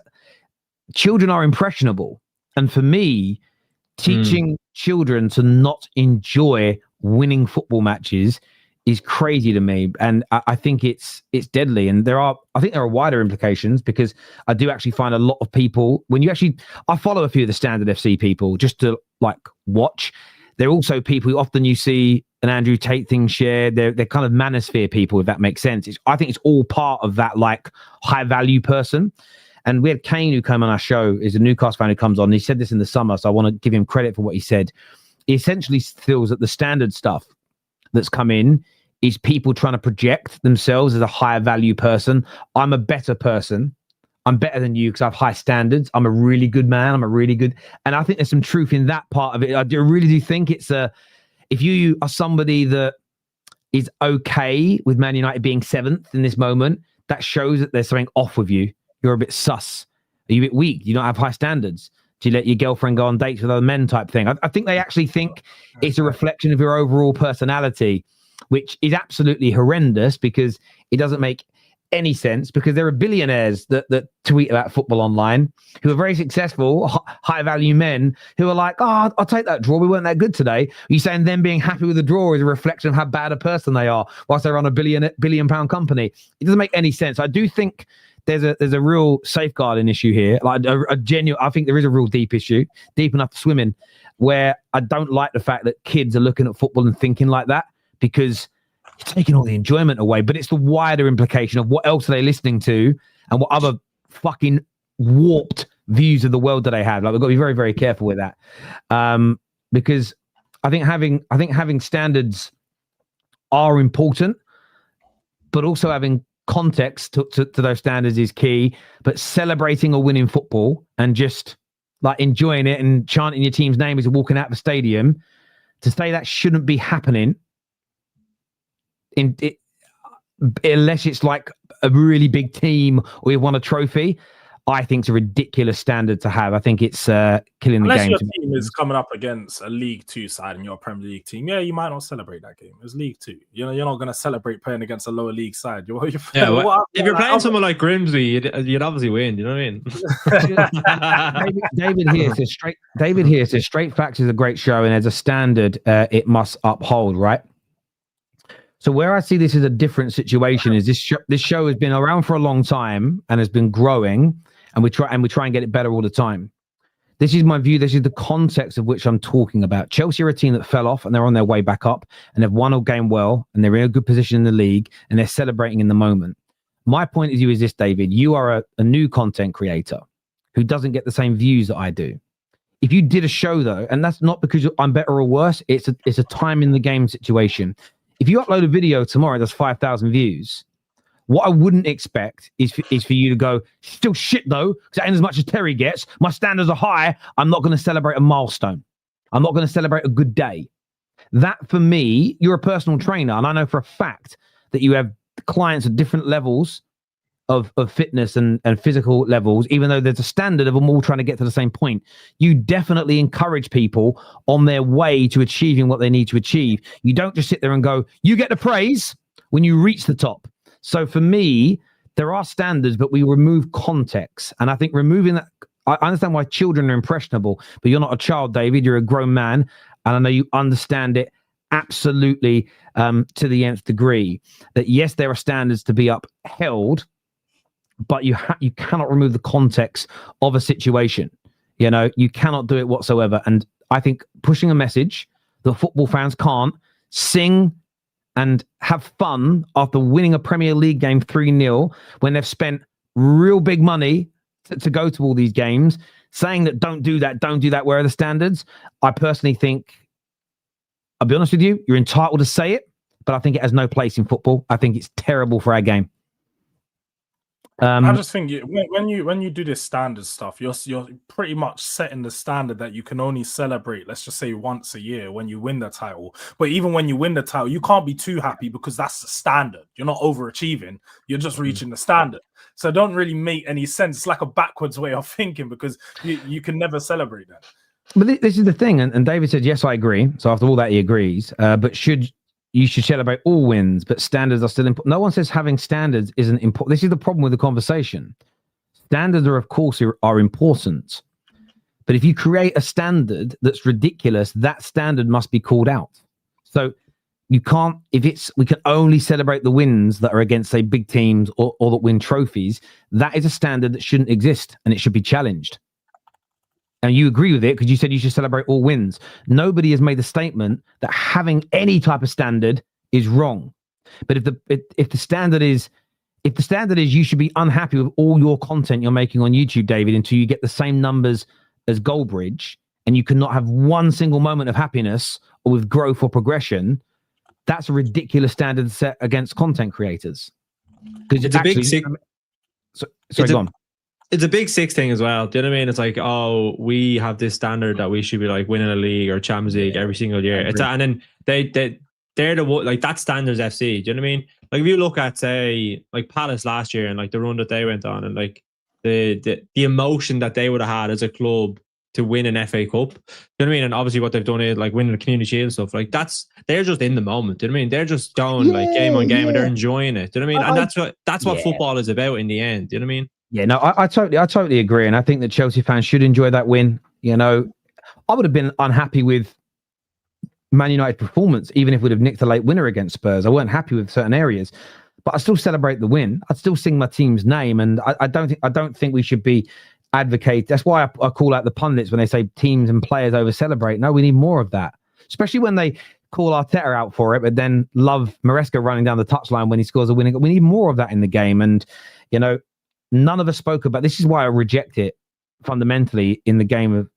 children are impressionable, and for me, teaching children to not enjoy winning football matches is crazy to me, and I think it's deadly. And I think there are wider implications, because I do actually find a lot of people, I follow a few of the Standard FC people just to like watch. They're also people who often you see an Andrew Tate thing shared. They're kind of manosphere people, if that makes sense. I think it's all part of that like high value person. And we had Kane, who came on our show, is a Newcastle fan who comes on. And he said this in the summer, so I want to give him credit for what he said. He essentially feels that the standard stuff that's come in is people trying to project themselves as a higher value person. I'm a better person. I'm better than you because I have high standards. I'm a really good man. And I think there's some truth in that part of it. I really do think if you are somebody that is okay with Man United being 7th in this moment, that shows that there's something off with you. You're a bit sus. Are you a bit weak? You don't have high standards. Do you let your girlfriend go on dates with other men type thing? I think they actually think it's a reflection of your overall personality, which is absolutely horrendous, because it doesn't make any sense, because there are billionaires that tweet about football online who are very successful, high value men who are like, oh, I'll take that draw. We weren't that good today. Are you saying them being happy with the draw is a reflection of how bad a person they are whilst they run a billion pound company? It doesn't make any sense. I do think there's a real safeguarding issue here, like a genuine. I think there is a real deep issue, deep enough to swim in, where I don't like the fact that kids are looking at football and thinking like that, because you're taking all the enjoyment away. But it's the wider implication of what else are they listening to, and what other fucking warped views of the world do they have. Like, we've got to be very, very careful with that, because I think having standards are important, but also having context to those standards is key. But celebrating a win in football and just like enjoying it and chanting your team's name as you're walking out the stadium, to say that shouldn't be happening unless it's like a really big team or you won a trophy, I think it's a ridiculous standard to have. I think it's killing the game. Unless your team is coming up against a League 2 side and you're a Premier League team, yeah, you might not celebrate that game. It's League 2. You're not going to celebrate playing against a lower league side. If you're playing someone like Grimsby, you'd obviously win. You know what I mean? David here says Straight Facts is a great show, and as a standard, it must uphold, right? So where I see this as a different situation is this show has been around for a long time and has been growing, and we try and get it better all the time. This is my view. This is the context of which I'm talking about. Chelsea are a team that fell off and they're on their way back up, and they've won a game well, and they're in a good position in the league, and they're celebrating in the moment. My point of view is this, David. You are a new content creator who doesn't get the same views that I do. If you did a show though, and that's not because I'm better or worse, it's a time in the game situation. If you upload a video tomorrow that's 5,000 views, what I wouldn't expect is for you to go, still shit though, because that ain't as much as Terry gets. My standards are high. I'm not going to celebrate a milestone. I'm not going to celebrate a good day. That, for me, you're a personal trainer, and I know for a fact that you have clients at different levels of fitness and physical levels, even though there's a standard of them all trying to get to the same point. You definitely encourage people on their way to achieving what they need to achieve. You don't just sit there and go, you get the praise when you reach the top. So for me, there are standards, but we remove context. And I think removing that, I understand why children are impressionable, but you're not a child, David. You're a grown man. And I know you understand it absolutely to the nth degree, that yes, there are standards to be upheld, but you cannot remove the context of a situation. You know, you cannot do it whatsoever. And I think pushing a message that football fans can't sing and have fun after winning a Premier League game 3-0 when they've spent real big money to go to all these games, saying that don't do that, where are the standards? I personally think, I'll be honest with you, you're entitled to say it, but I think it has no place in football. I think it's terrible for our game. I just think when you do this standard stuff, you're pretty much setting the standard that you can only celebrate, let's just say once a year when you win the title. But even when you win the title, you can't be too happy because that's the standard. You're not overachieving. You're just reaching the standard. So it don't really make any sense. It's like a backwards way of thinking because you can never celebrate that. But this is the thing, and David said, yes, I agree. So after all that, he agrees. But you should celebrate all wins, but standards are still important. No one says having standards isn't important. This is the problem with the conversation. Standards are, of course, are important. But if you create a standard that's ridiculous, that standard must be called out. So you can't, we can only celebrate the wins that are against, say, big teams or that win trophies. That is a standard that shouldn't exist and it should be challenged. And you agree with it because you said you should celebrate all wins. Nobody has made the statement that having any type of standard is wrong. But if the standard is you should be unhappy with all your content you're making on YouTube, David, until you get the same numbers as Goldbridge, and you cannot have one single moment of happiness or with growth or progression, that's a ridiculous standard set against content creators. Because it's actually, a big six. Sorry, go on. It's a big six thing as well. Do you know what I mean? It's like, oh, we have this standard that we should be like winning a league or Champions League every single year. And then they're the like that standards FC. Do you know what I mean? Like if you look at say like Palace last year and like the run that they went on and like the emotion that they would have had as a club to win an FA Cup. Do you know what I mean? And obviously what they've done is like winning the Community Shield and stuff. Like they're just in the moment. Do you know what I mean? They're just going like game on game and they're enjoying it. Do you know what I mean? And that's what football is about in the end. Do you know what I mean? Yeah, no, I totally agree, and I think that Chelsea fans should enjoy that win. You know, I would have been unhappy with Man United performance, even if we'd have nicked a late winner against Spurs. I weren't happy with certain areas, but I still celebrate the win. I'd still sing my team's name, and I don't think we should be advocate. That's why I call out the pundits when they say teams and players over celebrate. No, we need more of that, especially when they call Arteta out for it, but then love Maresca running down the touchline when he scores a winning. We need more of that in the game, and you know. None of us spoke about this. Is why I reject it fundamentally in the game of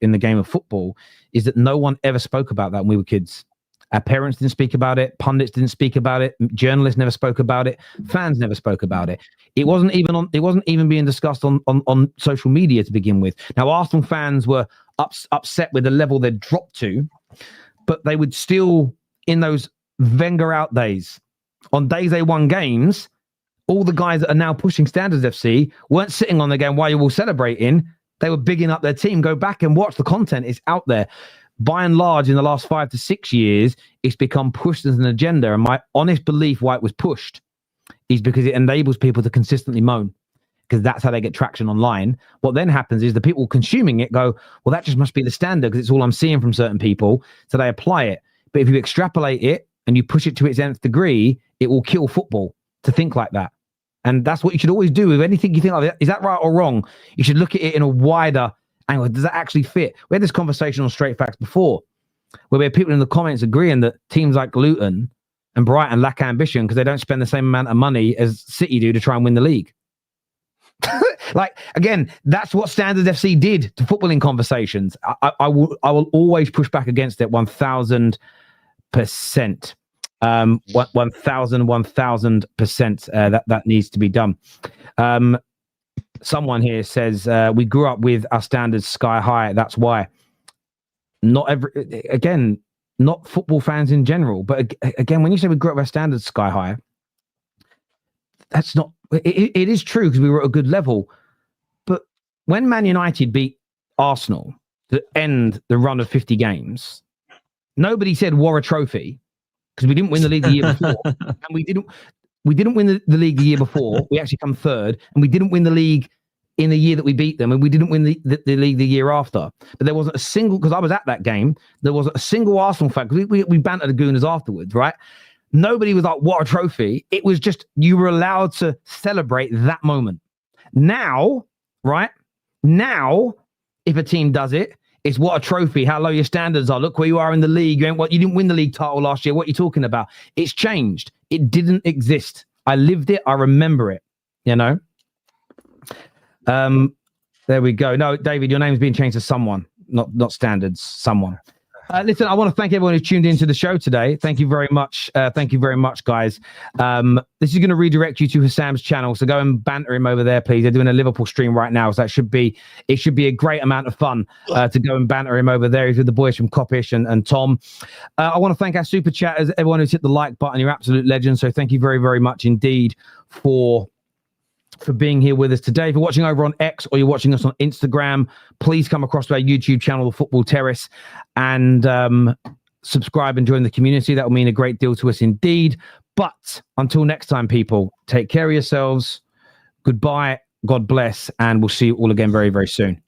football. Is that no one ever spoke about that when we were kids. Our parents didn't speak about it. Pundits didn't speak about it. Journalists never spoke about it. Fans never spoke about it. It wasn't even being discussed on social media to begin with. Now Arsenal fans were upset with the level they'd dropped to, but they would still in those Wenger out days, on days they won games. All the guys that are now pushing Standards FC weren't sitting on the game while you're all celebrating. They were bigging up their team. Go back and watch the content. It's out there. By and large, in the last 5 to 6 years, it's become pushed as an agenda. And my honest belief why it was pushed is because it enables people to consistently moan, because that's how they get traction online. What then happens is the people consuming it go, well, that just must be the standard because it's all I'm seeing from certain people. So they apply it. But if you extrapolate it and you push it to its nth degree, it will kill football to think like that. And that's what you should always do with anything you think of. Is that right or wrong? You should look at it in a wider angle. Does that actually fit? We had this conversation on Straight Facts before, where we had people in the comments agreeing that teams like Luton and Brighton lack ambition because they don't spend the same amount of money as City do to try and win the league. Like, again, that's what Standard FC did to footballing conversations. I will always push back against it 1,000%. 1,000%. That needs to be done. Someone here says we grew up with our standards sky high. That's why. Not football fans in general, but again, when you say we grew up with our standards sky high, that's not. It is true because we were at a good level, but when Man United beat Arsenal to end the run of 50 games, nobody said war a trophy. Because we didn't win the league the year before, and we didn't win the league the year before. We actually come third, and we didn't win the league in the year that we beat them, and we didn't win the league the year after. But there wasn't a single, because I was at that game, there wasn't a single Arsenal fan. Because we bantered the Gooners afterwards, right? Nobody was like, "What a trophy!" It was just you were allowed to celebrate that moment. Now, right now, if a team does it. It's what a trophy, how low your standards are. Look where you are in the league. You didn't win the league title last year. What are you talking about? It's changed. It didn't exist. I lived it. I remember it. You know? There we go. No, David, your name's being changed to someone, not standards. Someone. Listen, I want to thank everyone who tuned into the show today. Thank you very much. Thank you very much, guys. This is going to redirect you to Hassam's channel, so go and banter him over there, please. They're doing a Liverpool stream right now, so it should be a great amount of fun to go and banter him over there. He's with the boys from Coppish and Tom. I want to thank our super chatters, everyone who's hit the like button. You're absolute legends. So thank you very, very much indeed for being here with us today. If you're watching over on X or you're watching us on Instagram, please come across to our YouTube channel, the Football Terrace, and subscribe and join the community. That will mean a great deal to us indeed. But until next time, people, take care of yourselves. Goodbye, God bless, and we'll see you all again very, very soon.